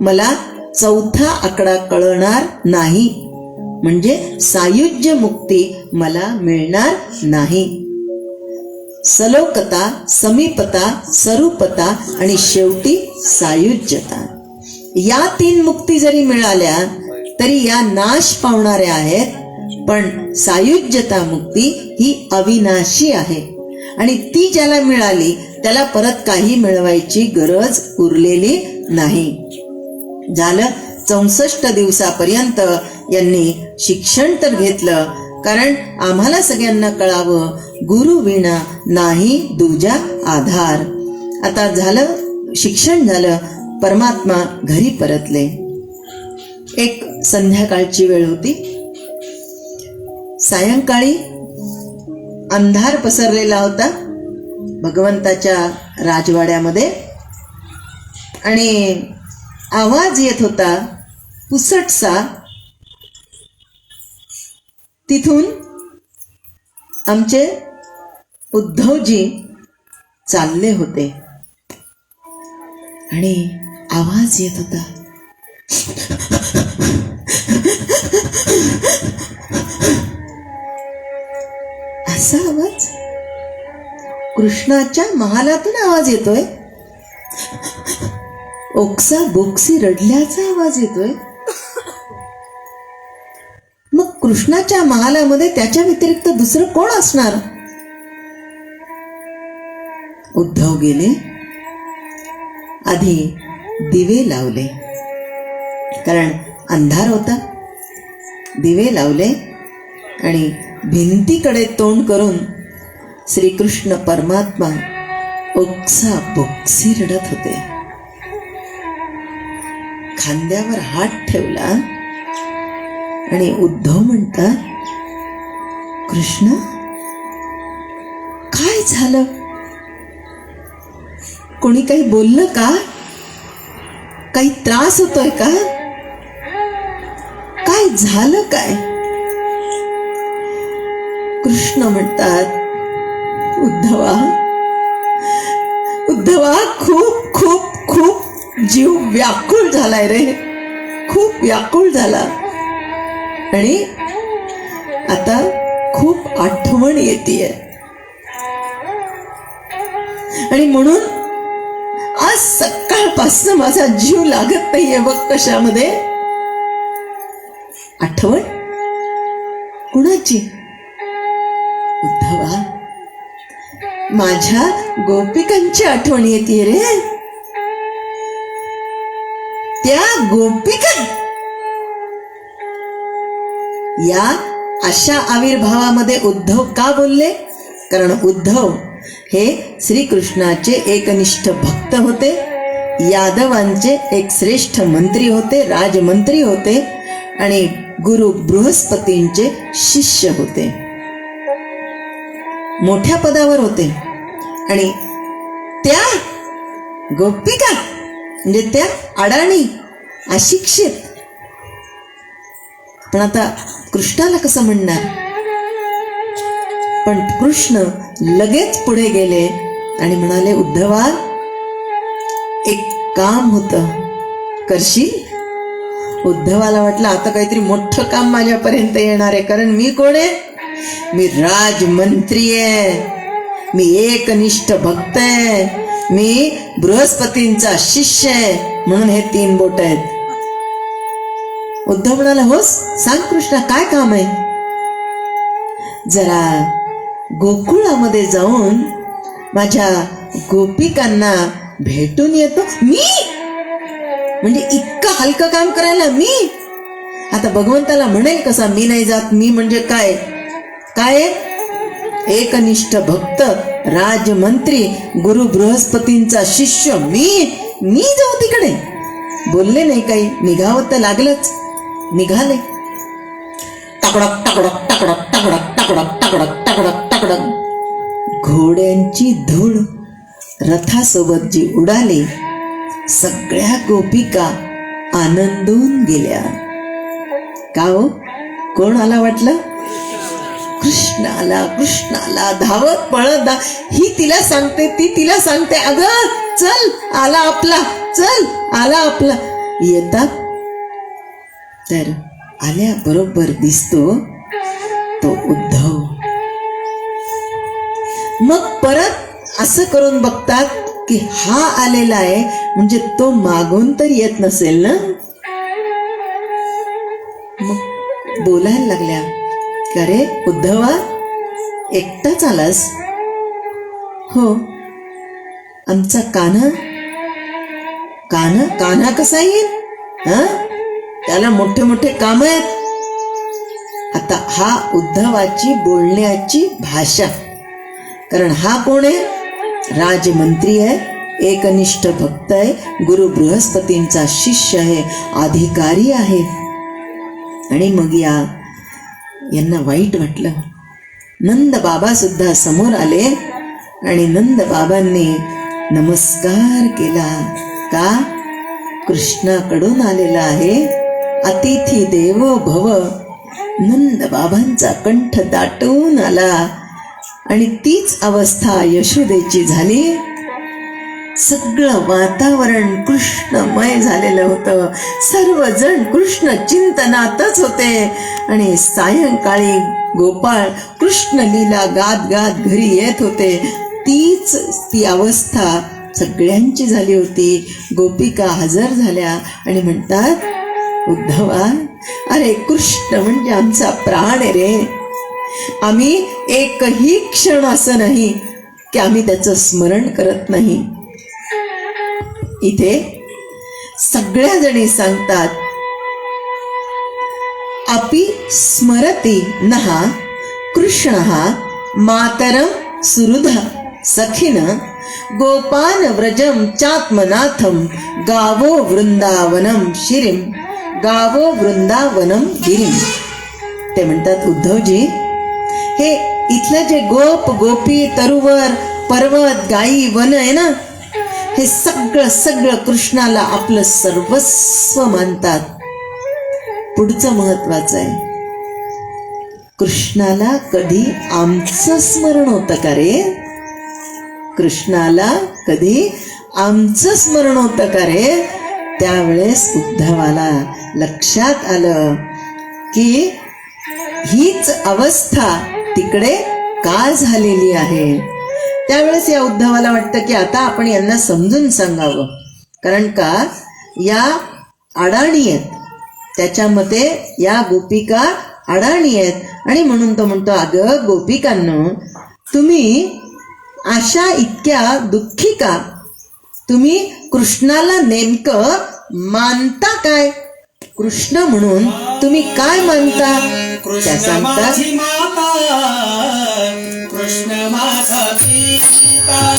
Speaker 1: मला 4था आकडा कळणार नाही. म्हणजे सायुज्य मुक्ती मला मिळणार नाही. सलोकता, समीपता, सरूपता आणि शेवटी सायुज्यता. या 3 मुक्ती जरी मिळाल्या तरी या नाश पावणाऱ्या आहेत. पण सायुज्यता मुक्ती ही अविनाशी आहे आणि ती ज्याला मिळाली त्याला परत काही मिळवायची गरज उरलेली नाही. झालं. 64 दिवसापर्यंत यांनी शिक्षण तर घेतलं. कारण आम्हाला सगळ्यांना कळावं गुरु विना नाही दुजा आधार. आता झालं, शिक्षण झालं, परमात्मा घरी परतले. एक संध्याकाळची वेळ होती. सायंकाळी अंधार पसरलेला होता भगवंताच्या राजवाड्यामध्ये आणि आवाज येत होता पुसटसा. तिथून आमचे उद्धवजी चालले होते आणि आवाज येत होता. असा आवाज कृष्णाच्या महालातून आवाज येतोय. ओक्सा बोक्सी रडल्याचा आवाज येतोय. मग कृष्णाच्या महालामध्ये त्याच्या व्यतिरिक्त दुसरं कोण असणार? उद्धव गेले. आधी दिवे लावले कारण अंधार होता. दिवे लावले आणि भिंतीकडे तोंड करून श्रीकृष्ण परमात्मा ओक्सा बोक्सी रडत होते. खांद्यावर हात ठेवला आणि उद्धव म्हणतात, कृष्ण काय झालं? कोणी काही बोललं का? काही त्रास होतोय का? काय झालं काय? कृष्ण म्हणतात, उद्धवा उद्धवा खूप खूप खूप जीव व्याकुळ झालाय रे. खूप व्याकुळ झाला आणि आता खूप आठवण येतेय आणि म्हणून आज सकाळपासून माझा जीव लागत नाहीये बघ कशामध्ये. आठवण कुणाची? उद्धवा माझ्या गोपिकांची आठवण येते रे. त्या गोपिका या अशा आविर्भावामध्ये उद्धव का बोलले? कारण उद्धव हे श्रीकृष्णाचे एकनिष्ठ भक्त होते, यादवांचे एक श्रेष्ठ मंत्री होते, राजमंत्री होते आणि गुरु बृहस्पतींचे शिष्य होते, मोठ्या पदावर होते. आणि त्या गोपिका म्हणजे त्या अडाणी, अशिक्षित. पण आता कृष्णाला कसं म्हणणार? पण कृष्ण लगेच पुढे गेले आणि म्हणाले, उद्धवा एक काम होतं, करशील? उद्धवाला वाटलं आता काहीतरी मोठं काम माझ्यापर्यंत येणार आहे, कारण मी कोण आहे? मी राजमंत्री आहे, मी एकनिष्ठ भक्त आहे, मी बृहस्पतींचा शिष्य आहे, म्हणून हे 3 बोट आहेत. उद्धव म्हणाला, होस सांग कृष्णा काय काम आहे? जरा गोकुळामध्ये जाऊन माझ्या गोपिकांना भेटून येतो. मी म्हणजे इतकं हलकं काम करायला मी? आता भगवंताला म्हणेल कसा मी नाही जात? मी म्हणजे काय? काय? एकनिष्ठ भक्त, राजमंत्री, गुरु बृहस्पतींचा शिष्य, मी जाऊ तिकडे? बोलले नाही काही, निघावं तर लागलंच. निघाले. टाकडक टाकडक टाकडक टाकडक टाकडक टाकडक टाकडक टाकडक घोड्यांची धूळ रथासोबत जी उडाली, सगळ्या गोपिका आनंदून गेल्या. का हो? कोण आला वाटलं? कृष्ण आला. कृष्ण आला धावत पळत. ही तिला सांगते, ती तिला सांगते, अगं चल आला आपला, चल आला आपला. येतात तर आल्या बरोबर दिसतो तो उद्धव. मग परत असं करून बघतात की हा आलेला आहे, म्हणजे तो मागून तर येत नसेल ना. मग बोलायला लागल्या, अरे उद्धवा एकटाच आलास? हो. आमचा कान्हा कान्हा कसा येईल? त्याला मोठे मोठे काम आहेत. आता हा उद्धवाची बोलण्याची भाषा, कारण हा कोण आहे? राजमंत्री आहे, एकनिष्ठ भक्त आहे, गुरु बृहस्पतींचा शिष्य आहे, अधिकारी आहे. आणि मग यांना वाईट वाटलं. नंद बाबा सुद्धा समोर आले आणि नंद बाबांनी नमस्कार केला. का? कृष्णाकडून आलेला आहे, अतिथी देवो भव. नंद बाबांचा कंठ दाटून आला आणि तीच अवस्था यशोदेची झाली. सगळं वातावरण कृष्णमय झालेलं होतं. सर्वजण कृष्ण चिंतनातच होते. आणि सायंकाळी गोपाळ कृष्ण लीला गात गात घरी येत होते. ती अवस्था सगळ्यांची झाली होती. गोपिका हजर झाल्या आणि म्हणतात, उद्धवा अरे कृष्ण म्हणजे आमचा प्राण आहे रे. आम्ही एकही क्षण असं नाही की आम्ही त्याचं स्मरण करत नाही. इथे सगळ्या जणी सांगतात, अपि स्मरति नः कृष्णः मातरं सुहृदः सखिन गोपान व्रजम चात्मनाथम गावो वृंदावनम शिरीम गावो वृंदावनम गिरीम. ते म्हणतात, उद्धवजी हे इथलं जे गोप गोपी तरुवर पर्वत गायी वन आहे ना, हे सगळं कृष्णाला आपलं सर्वस्व मानतात. पुढचं महत्वाचं आहे, कृष्णाला कधी आमचं स्मरण होतं का रे? कृष्णाला कधी आमचं स्मरण होतं का रे? त्यावेळेस उद्धवाला लक्षात आलं की हीच अवस्था तिकडे का झालेली आहे. त्यावेळेस या उद्धवाला वाटतं की आता आपण यांना समजून सांगावं, कारण का या अडाणी आहेत. त्याच्या मते या गोपिका अडाणी आहेत. आणि म्हणून तो म्हणतो, अगं गोपिकांनो, तुम्ही अशा इतक्या दुःखी का? तुम्ही कृष्णाला नेमकं मानता काय? कृष्ण म्हणून तुम्ही काय मानता? त्या सांगतात
Speaker 2: कृष्ण माझा पिता,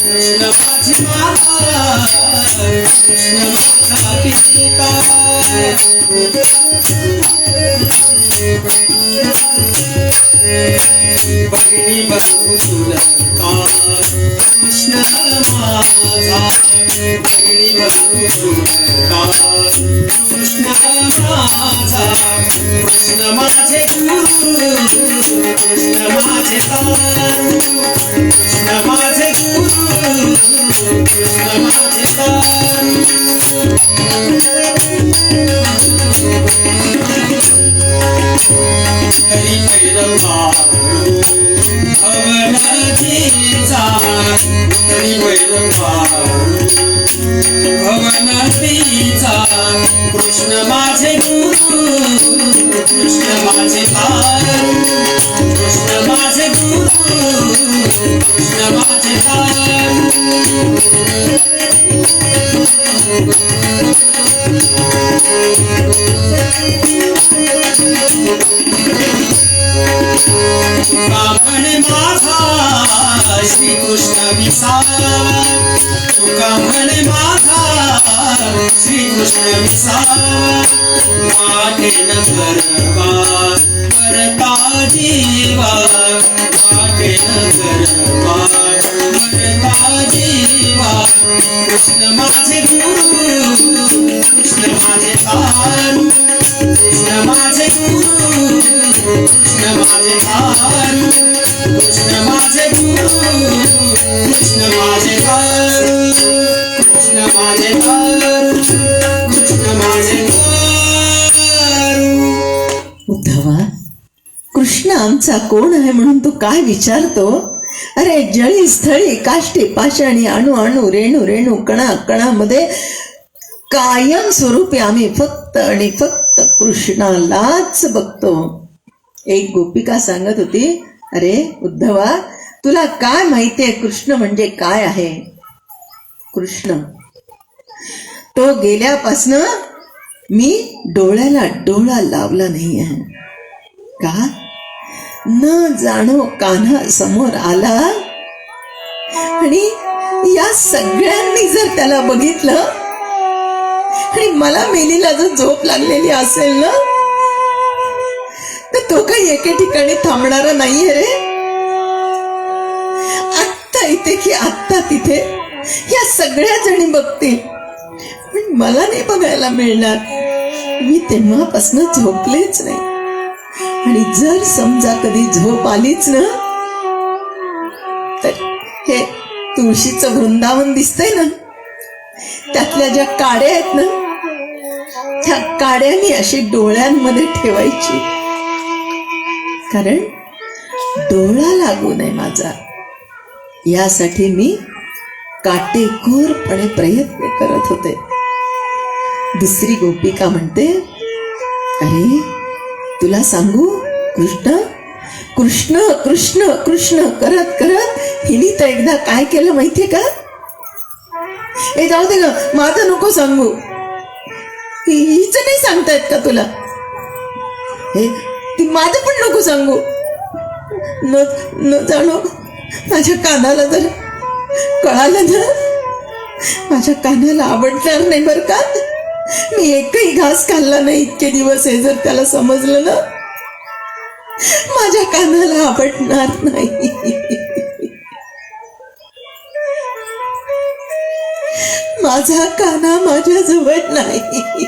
Speaker 2: कृष्ण माझी माता, कृष्ण माझा पिता. भगिनी बंधू चुलता कृष्ण माझा, भगिनी बंधू चुलता कृष्ण माझा. कृष्ण माझे गुरु, कृष्ण माझे तारू, कृष्ण माझे गुरु, कृष्ण माझे तारू. तरी पहिलं वारू भवनतीचा, तरी पहिलं वारू भवनतीचा. कृष्ण माझे गुरु, कृष्ण माझे तारू, कृष्ण माझे गुरु, कृष्ण माझे तारू. तुका म्हणे माझा श्रीकृष्ण विसावा, तुका म्हणे माझा श्रीकृष्ण विसावा. वाटेन गरबा करता जीवा, वाटेन गरबा करता जीवा. कृष्ण माझे गुरु, कृष्ण माझे तारू, कृष्ण माझे गुरु, कृष्ण माझे तारू, कृष्ण माझे गुरु, कृष्ण माझे तारू, कृष्ण माझे तारू, कृष्ण माझे तारू.
Speaker 1: उद्धवा, कृष्ण आमचा कोण आहे म्हणून तू काय विचारतो? अरे जळी स्थळी काष्टी पाषाणी अणु अणु रेणू रेणू कणा कणामध्ये कायम स्वरूपी आम्ही फक्त आणि फक्त कृष्णालाच बघतो. एक गोपिका सांगत होती, अरे उद्धवा, तुला काय माहितीये कृष्ण म्हणजे काय आहे? कृष्ण तो गेल्यापासनं मी डोळ्याला डोळा लावला नाही आहे. का? न जाणो कान्हा समोर आला आणि या सगळ्यांनी जर त्याला बघितलं आणि मला मेलीला जर झोप लागलेली असेल ना, तर तो काही एके ठिकाणी थांबणारा नाहीये रे. आत्ता इथे की आत्ता तिथे या सगळ्या जणी बघतील, पण मला नाही बघायला मिळणार. मी तेव्हापासून झोपलेच नाही. आणि जर समजा कधी झोप आलीच ना, तर हे तुळशीचं वृंदावन दिसतंय ना, त्यातल्या ज्या काड्या आहेत ना, त्या काड्या मी अशी डोळ्यांमध्ये ठेवायची, कारण डोळा लागू नये माझा, यासाठी मी काटेकोरपणे प्रयत्न करत होते. दुसरी गोपिका म्हणते, अरे तुला सांगू, कृष्ण कृष्ण कृष्ण कृष्ण करत करत हिने तर एकदा काय केलं माहितीये का? हे जाऊ दे ग, माझं नको सांगू. हिचं नाही सांगतायत का तुला? हे ती माझं पण नको सांगू. न जाणो माझ्या कानाला जर कळालं ना, माझ्या कानाला आवडणार नाही बरं का. मी एकही घास खाल्ला नाही इतके दिवस, हे जर त्याला समजलं ना, माझ्या कानाला आवडणार नाही. माझा काना माझ्या जवळ नाही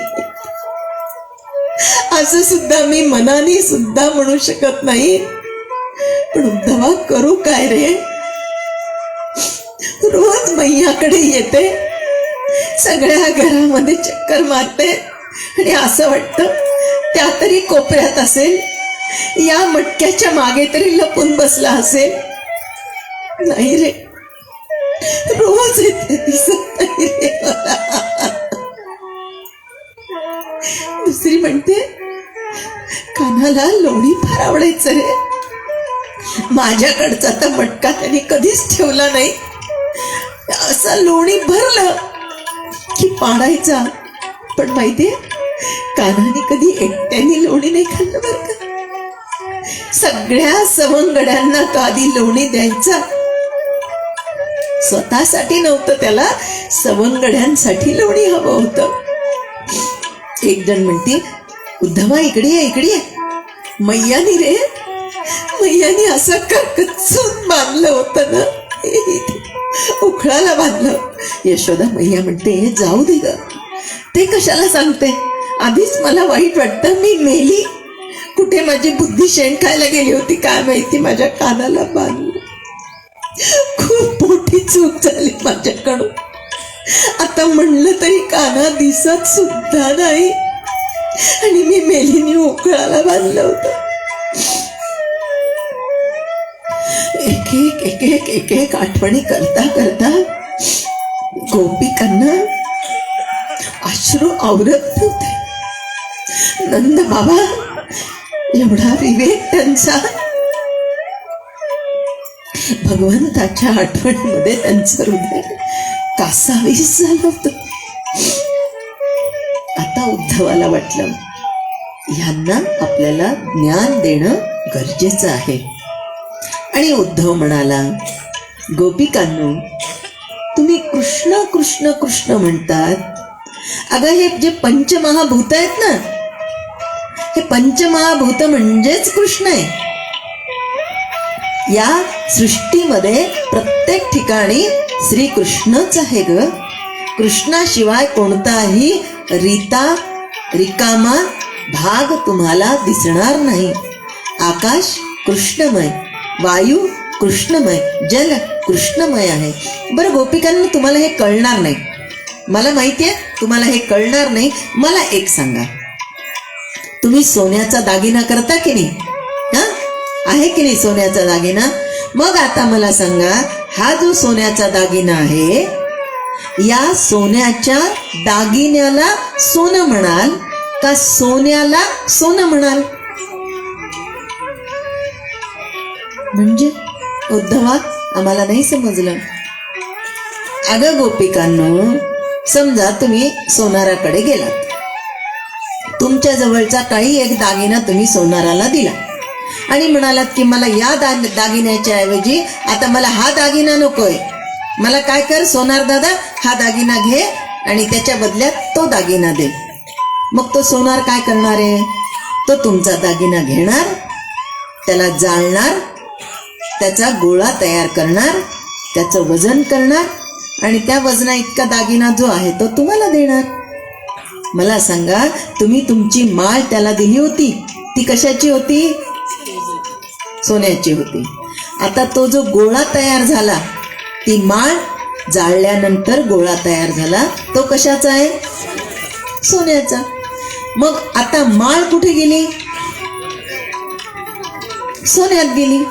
Speaker 1: असं सुद्धा मी मनाने सुद्धा म्हणू शकत नाही. पण उद्धवा, करू काय रे? रोज मैयाकडे येते, सगळ्या घरामध्ये चक्कर मारते आणि असं वाटतं त्या तरी कोपऱ्यात असेल, या मटक्याच्या मागे तरी लपून बसला असेल. नाही रे, रोज येते, दिसत नाही रे मला. दुसरी म्हणते, कानाला लोणी फार आवडायचं रे. माझ्याकडचा तर मटका त्याने कधीच ठेवला नाही. असं लोणी भरलं की पाडायचा. पण माहितीये, कान्हाने कधी एकट्याने लोणी नाही खाल्लं बरं का. सगळ्या सवंगड्यांना तो आधी लोणी द्यायचा. स्वतःसाठी नव्हतं, त्याला सवंगड्यांसाठी लोणी हवं होतं. एक जण म्हणते, उद्धवा इकडे ये, इकडे ये. मैयानी रे, मैयानी असं कचून बांधलं होतं ना, उखळाला बांधलं. यशोदा मैया म्हणते, जाऊ दे ग, ते कशाला सांगते. आधीच मला वाईट वाटतं, मी मेली. कुठे माझी बुद्धी शेण खायला गेली होती काय माहिती, माझ्या कानाला बांधलं. खूप मोठी चूक झाली माझ्याकडून. आता म्हणलं तरी काना दिसत सुद्धा नाही, आणि मी मेलीने उकळाला बांधलं होतं. एक एक आठवणी करता करता गोपिकांना अश्रू आवरत नव्हते. नंद बाबा एवढा विवेक त्यांचा, भगवंताच्या आठवणीमध्ये त्यांचं हृदय कासावीस झालं होतं. आता उद्धवाला वाटलं, ह्यांना आपल्याला ज्ञान देणं गरजेचं आहे. आणि उद्धव म्हणाला, गोपिकांनो, तुम्ही कृष्ण कृष्ण कृष्ण म्हणतात. अगं हे जे पंचमहाभूत आहेत ना, हे पंचमहाभूत म्हणजेच कृष्ण आहे. या सृष्टीमध्ये प्रत्येक ठिकाणी श्रीकृष्णच आहे ग. कृष्णाशिवाय कोणताही रिकामा भाग तुम्हाला दिसणार नाही. आकाश कृष्णमय, वायू कृष्णमय, जल कृष्णमय आहे. बरं गोपिकांना, तुम्हाला हे कळणार नाही, मला माहितीये तुम्हाला हे कळणार नाही. मला एक सांगा, तुम्ही सोन्याचा दागिना करता की नाही? हा, आहे की नाही सोन्याचा दागिना? मग आता मला सांगा, हा जो सोन्याचा दागिना आहे, या सोन्याच्या दागिन्याला सोनं म्हणाल का सोन्याला सोनं म्हणाल? म्हणजे उद्धवा, आम्हाला नाही समजलं. अगं गोपिकांनो, समजा तुम्ही सोनाराकडे गेलात, तुमच्या जवळचा काही एक दागिना तुम्ही सोनाराला दिला आणि म्हणालात की मला या दागिन्याच्या ऐवजी आता मला हा दागिना नकोय, मला काय कर सोनार दादा, हा दागिना घे आणि त्याच्या बदल्यात तो दागिना दे. मग तो सोनार काय करणार आहे? तो तुमचा दागिना घेणार, त्याला जाळणार, त्याचा गोळा तयार करणार, त्याचं वजन करणार आणि त्या वजना इतका दागिना जो आहे तो तुम्हाला देणार. मला सांगा, तुम्ही तुमची माळ त्याला दिली होती, ती कशाची होती? सोन्याची होती. आता तो जो गोळा तयार झाला, ती माळ जाळल्यानंतर गोळा तयार झाला, तो कशाचा आहे? सोन्याचा. मग आता माळ कुठे गेली? सोन्यात गेली,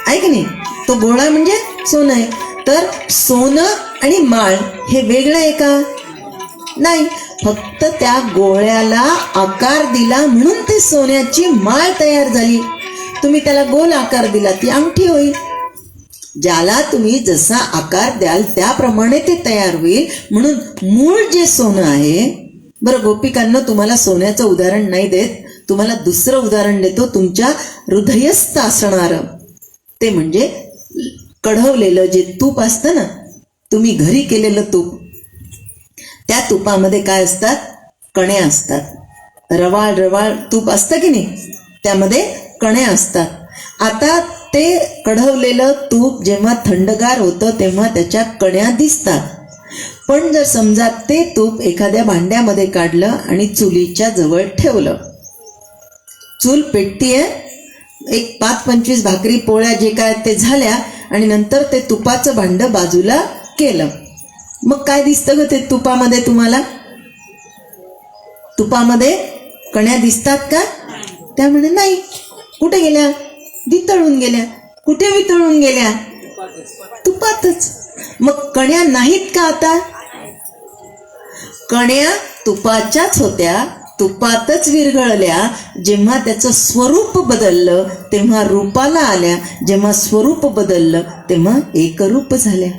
Speaker 1: आहे की नाही? तो गोळा म्हणजे सोनं आहे. तर सोनं आणि माळ हे वेगळं आहे का? नाही, फक्त त्या गोळ्याला आकार दिला म्हणून ते सोन्याची माळ तयार झाली. तुम्ही त्याला गोल आकार दिला, ती अंगठी होईल. ज्याला तुम्ही जसा आकार द्याल त्याप्रमाणे ते तयार होईल. म्हणून मूळ जे सोनं आहे. बरं गोपिकांना, तुम्हाला सोन्याचं उदाहरण नाही देत, तुम्हाला दुसरं उदाहरण देतो, तुमच्या हृदयस्थ असणारं. ते म्हणजे कढवलेलं जे तूप असतं ना, तुम्ही घरी केलेलं तूप, त्या तुपामध्ये काय असतात? कण्या असतात. रवाळ रवाळ तूप असतं की नाही, त्यामध्ये कण्या असतात. आता ते कढवलेलं तूप जेव्हा थंडगार होतं तेव्हा त्याच्या कण्या दिसतात. पण जर समजा ते तूप एखाद्या भांड्यामध्ये काढलं आणि चुलीच्या जवळ ठेवलं, चूल पेटतीये, एक 5-25 भाकरी पोळ्या जे काय ते झाल्या आणि नंतर ते तुपाचं भांडं बाजूला केलं, मग काय दिसतं ग ते तुपामध्ये? तुम्हाला तुपामध्ये कण्या दिसतात का? त्यामुळे नाही. कुठे गेल्या? वितळून गेल्या. कुठे वितळून गेल्या? तुपातच. मग कण्या नाहीत का? आता कण्या तुपाच्याच होत्या, तुपातच विरघळल्या. जेव्हा त्याचं स्वरूप बदललं तेव्हा रूपाला आल्या, जेव्हा स्वरूप बदललं तेव्हा एकरूप झाल्या.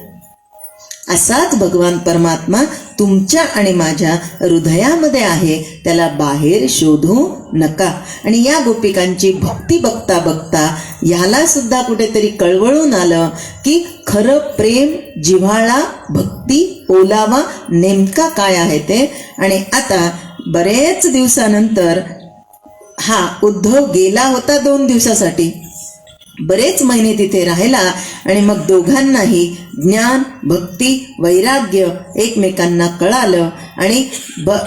Speaker 1: असाच भगवान परमात्मा तुमच्या आणि माझ्या हृदयामध्ये आहे, त्याला बाहेर शोधू नका. आणि या गोपिकांची भक्ती बघता बघता ह्याला सुद्धा कुठेतरी कळवळून आलं की खरं प्रेम, जिव्हाळा, भक्ती, ओलावा नेमका काय आहे ते. आणि आता बरेच दिवसानंतर हा उद्धव गेला होता 2 दिवसासाठी, बरेच महिने तिथे राहिला आणि मग दोघांनाही ज्ञान, भक्ती, वैराग्य एकमेकांना कळालं. आणि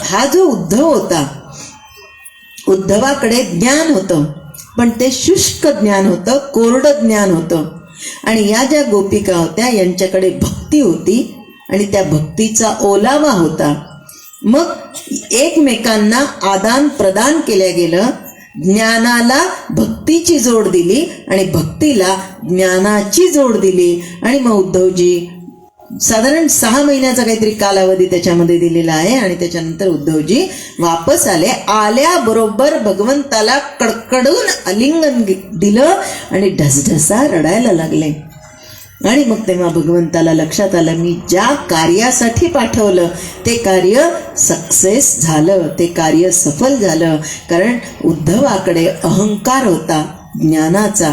Speaker 1: हा जो उद्धव होता, उद्धवाकडे ज्ञान होतं, पण ते शुष्क ज्ञान होतं, कोरडं ज्ञान होतं. आणि या ज्या गोपिका होत्या यांच्याकडे भक्ती होती आणि त्या भक्तीचा ओलावा होता. मग एकमेकांना आदान प्रदान केलं गेलं. ज्ञानाला भक्तीची जोड दिली आणि भक्तीला ज्ञानाची जोड दिली. आणि मग उद्धवजी साधारण 6 महिन्याचा काहीतरी कालावधी त्याच्यामध्ये दिलेला आहे. आणि त्याच्यानंतर उद्धवजी वापस आले. आल्याबरोबर भगवंताला कडकडून आलिंगन दिलं आणि ढसढसा रडायला लागले. आणि मग तेव्हा भगवंताला लक्षात आलं, मी ज्या कार्यासाठी पाठवलं ते कार्य सक्सेस झालं, ते कार्य सफल झालं. कारण उद्धवाकडे अहंकार होता ज्ञानाचा,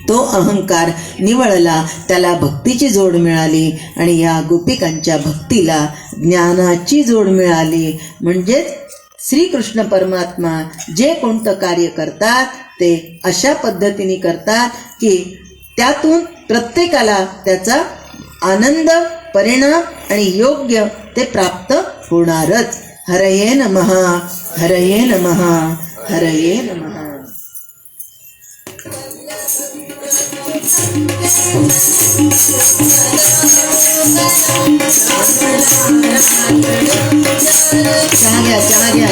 Speaker 1: तो अहंकार निवळला, त्याला भक्तीची जोड मिळाली. आणि या गोपिकांच्या भक्तीला ज्ञानाची जोड मिळाली. म्हणजेच श्रीकृष्ण परमात्मा जे कोणतं कार्य करतात ते अशा पद्धतीने करतात की त्यातून प्रत्येकाला त्याचा आनंद, परिणाम आणि योग्य ते प्राप्त होणारच. हरये नमः, हरये नमः, हरये नमः. चहा घ्या, चहा घ्या.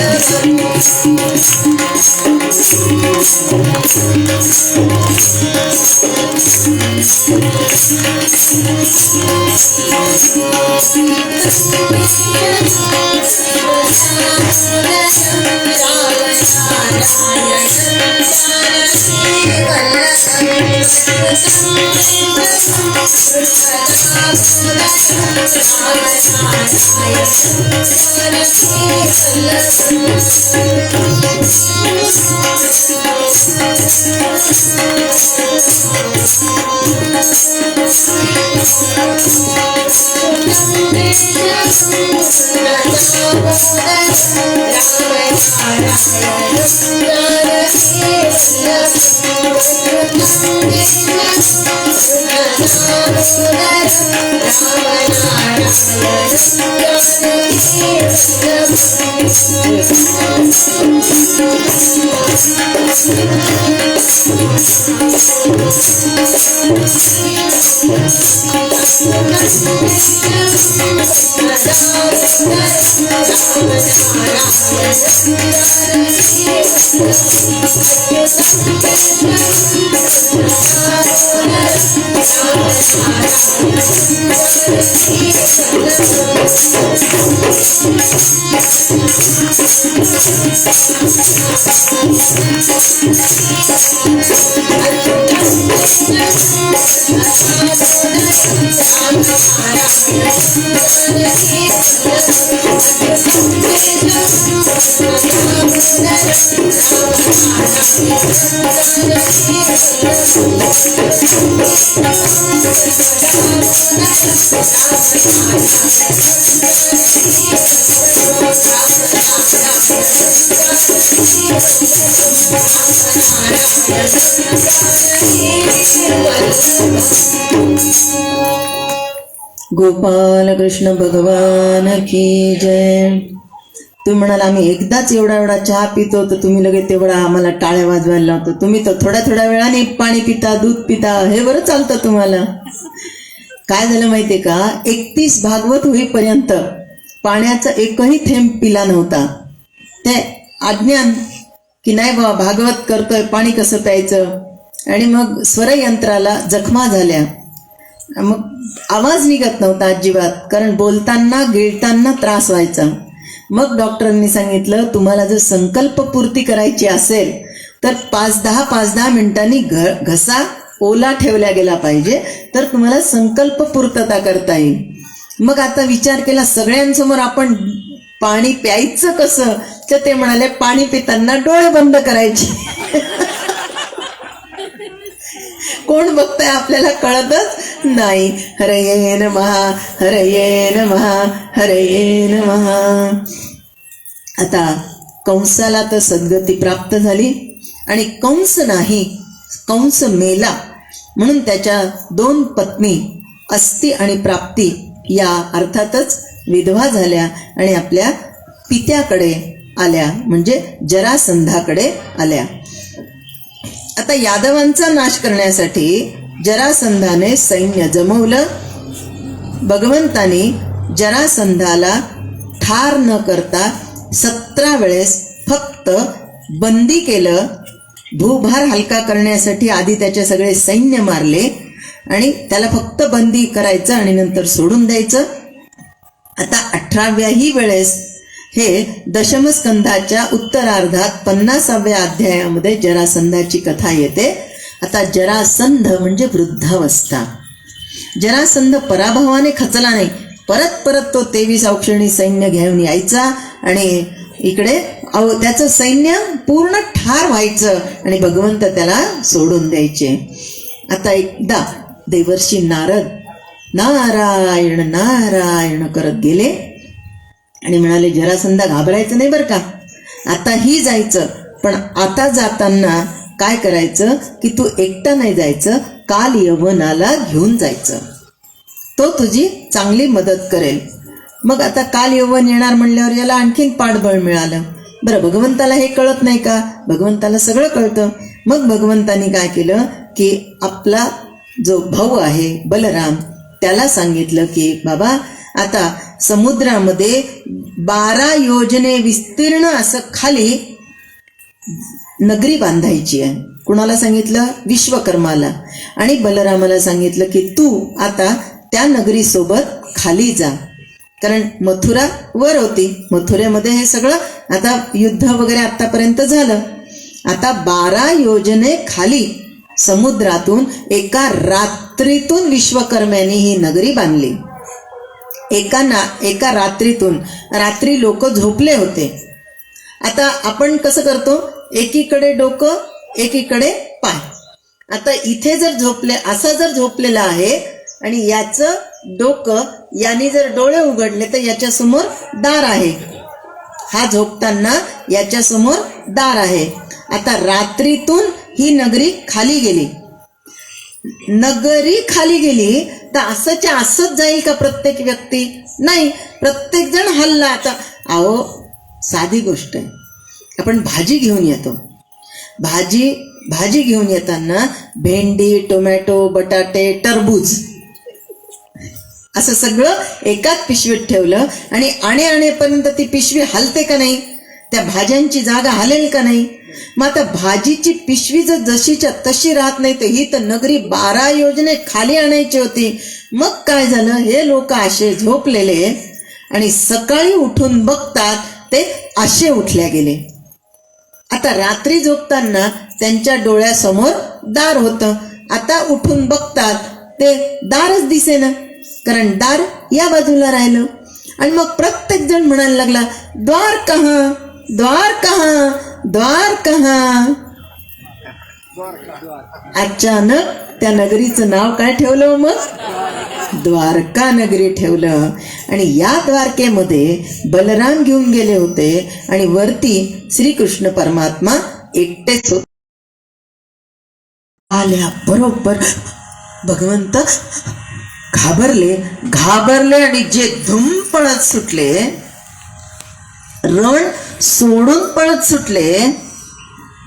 Speaker 1: गोपाल कृष्ण भगवान की जय. तुम्ही म्हणाल आम्ही एकदाच एवढा चहा पितो तर तुम्ही लगेच तेवढा आम्हाला टाळ्या वाजवायला लावतो. तुम्ही तर थोड्या वेळाने पाणी पिता, दूध पिता, हे बरं चालतं तुम्हाला. काय झालं माहितीये का, 31 भागवत होईपर्यंत पाण्याचा एकही थेंब पिला नव्हता. ते अज्ञान की नाही बाबा भागवत करतोय, पाणी कसं प्यायचं. आणि मग स्वरयंत्राला जखमा झाल्या, मग आवाज निघत नव्हता अजिबात, कारण बोलताना गिळताना त्रास व्हायचा. मग डॉक्टरांनी सांगितलं तुम्हाला जर संकल्प पूर्ती करायची असेल तर 5-10 मिनिटांनी घसा ओला ठेवला गेला पाहिजे, तर तुम्हाला संकल्प पूर्तता करता येईल. मग आता विचार केला सगळ्यांसमोर आपण पाणी प्यायचं कसं, तर ते म्हणाले पाणी पिताना डोळे बंद करायचे. कोण बघताय आपल्याला कळतच नाही. हरये नमः, हरये नमः, हरये नमः. आता कंसाला तर सद्गती प्राप्त झाली आणि कंस मेला म्हणून त्याच्या 2 पत्नी अस्ती आणि प्राप्ती या अर्थातच विधवा झाल्या आणि आपल्या पित्याकडे आल्या, म्हणजे जरासंधाकडे आल्या. आता यादवांचा नाश करण्यासाठी जरासंधाने सैन्य जमवलं. भगवंतानी जरासंधाला ठार न करता 17 वेळेस फक्त बंदी केलं. भूभार हलका करण्यासाठी आधी त्याचे सगळे सैन्य मारले आणि त्याला फक्त बंदी करायचं आणि नंतर सोडून द्यायचं. आता 18व्याही वेळेस हे दशमस्कंधाच्या उत्तरार्धात 50व्या अध्यायामध्ये जरासंधाची कथा येते. आता जरासंध म्हणजे वृद्धावस्था. जरासंध पराभवाने खचला नाही, परत तो 23 औक्षणी सैन्य घेऊन यायचा आणि इकडे त्याचं सैन्य पूर्ण ठार व्हायचं आणि भगवंत त्याला सोडून द्यायचे. आता एकदा देवर्षी नारद नारायण नारायण करत गेले आणि म्हणाले जरासंधा घाबरायचं नाही बरं का, आता ही जायचं, पण आता जाताना काय करायचं की तू एकटा नाही जायचं, काल यवनाला घेऊन जायचं, तो तुझी चांगली मदत करेल. मग आता काल यवन येणार म्हणल्यावर याला आणखीन पाठबळ मिळालं. बरं, भगवंताला हे कळत नाही का? भगवंताला सगळं कळतं. मग भगवंतानी काय केलं की आपला जो भाऊ आहे बलराम त्याला सांगितलं की बाबा आता समुद्रामध्ये 12 योजने विस्तीर्ण असं खाली नगरी बांधायची आहे. कुणाला सांगितलं? विश्वकर्माला. आणि बलरामाला सांगितलं की तू आता त्या नगरीसोबत खाली जा, कारण मथुरा वर होती. मथुरेमध्ये हे सगळं आता युद्ध वगैरे आतापर्यंत झालं. आता 12 योजने खाली समुद्रातून एका रात्रीतून विश्वकर्म्यांनी ही नगरी बांधली. एका रात्रीतून. रात्री लोक झोपले होते. आता आपण कसं करतो, एकीकडे डोकं एकीकडे पाय. आता इथे जर झोपलेला आहे आणि याचं डोकं याने जर डोळे उघडले तर याच्या समोर दार आहे. हा झोपताना याच्या समोर दार आहे. आता रात्रीतून ही नगरी खाली गेली. नगरी खाली गेली तर असंच्या असंच जाईल का प्रत्येक व्यक्ती? नाही, प्रत्येक जण हल्ला. आता अहो साधी गोष्ट आहे, आपण भाजी घेऊन येतो. भाजी घेऊन येताना भेंडी, टोमॅटो, बटाटे, टरबूज असं सगळं एकाच पिशवीत ठेवलं आणि आणेपर्यंत ती पिशवी हलते का नाही? त्या भाज्यांची जागा हलेल का नाही? मग आता भाजीची पिशवी जर जशीच्या तशी राहत नाही तर ही तर नगरी 12 योजने खाली आणायची होती. मग काय झालं, हे लोक असे झोपलेले आणि सकाळी उठून बघतात ते असे उठल्या गेले. आता रात्री झोपताना त्यांच्या डोळ्यासमोर दार होतं. आता उठून बघतात ते दारच दिसेना, कारण दार या बाजूला राहिलं. आणि मग प्रत्येक जण म्हणायला लागला, द्वार कहाँ, द्वार कहाँ, द्वार कहाँ. अचानक त्या नगरीचं नाव काय ठेवलं? मग द्वारका नगरी ठेवलं. आणि या द्वारकेमध्ये बलराम घेऊन गेले होते आणि वरती श्रीकृष्ण परमात्मा एकटेच होते. आल्या बरोबर भगवंत घाबरले आणि जे धूम पळत सुटले, रण सोडून पळत सुटले.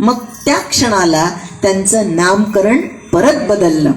Speaker 1: मग त्या क्षणाला त्यांचं नामकरण परत बदललं.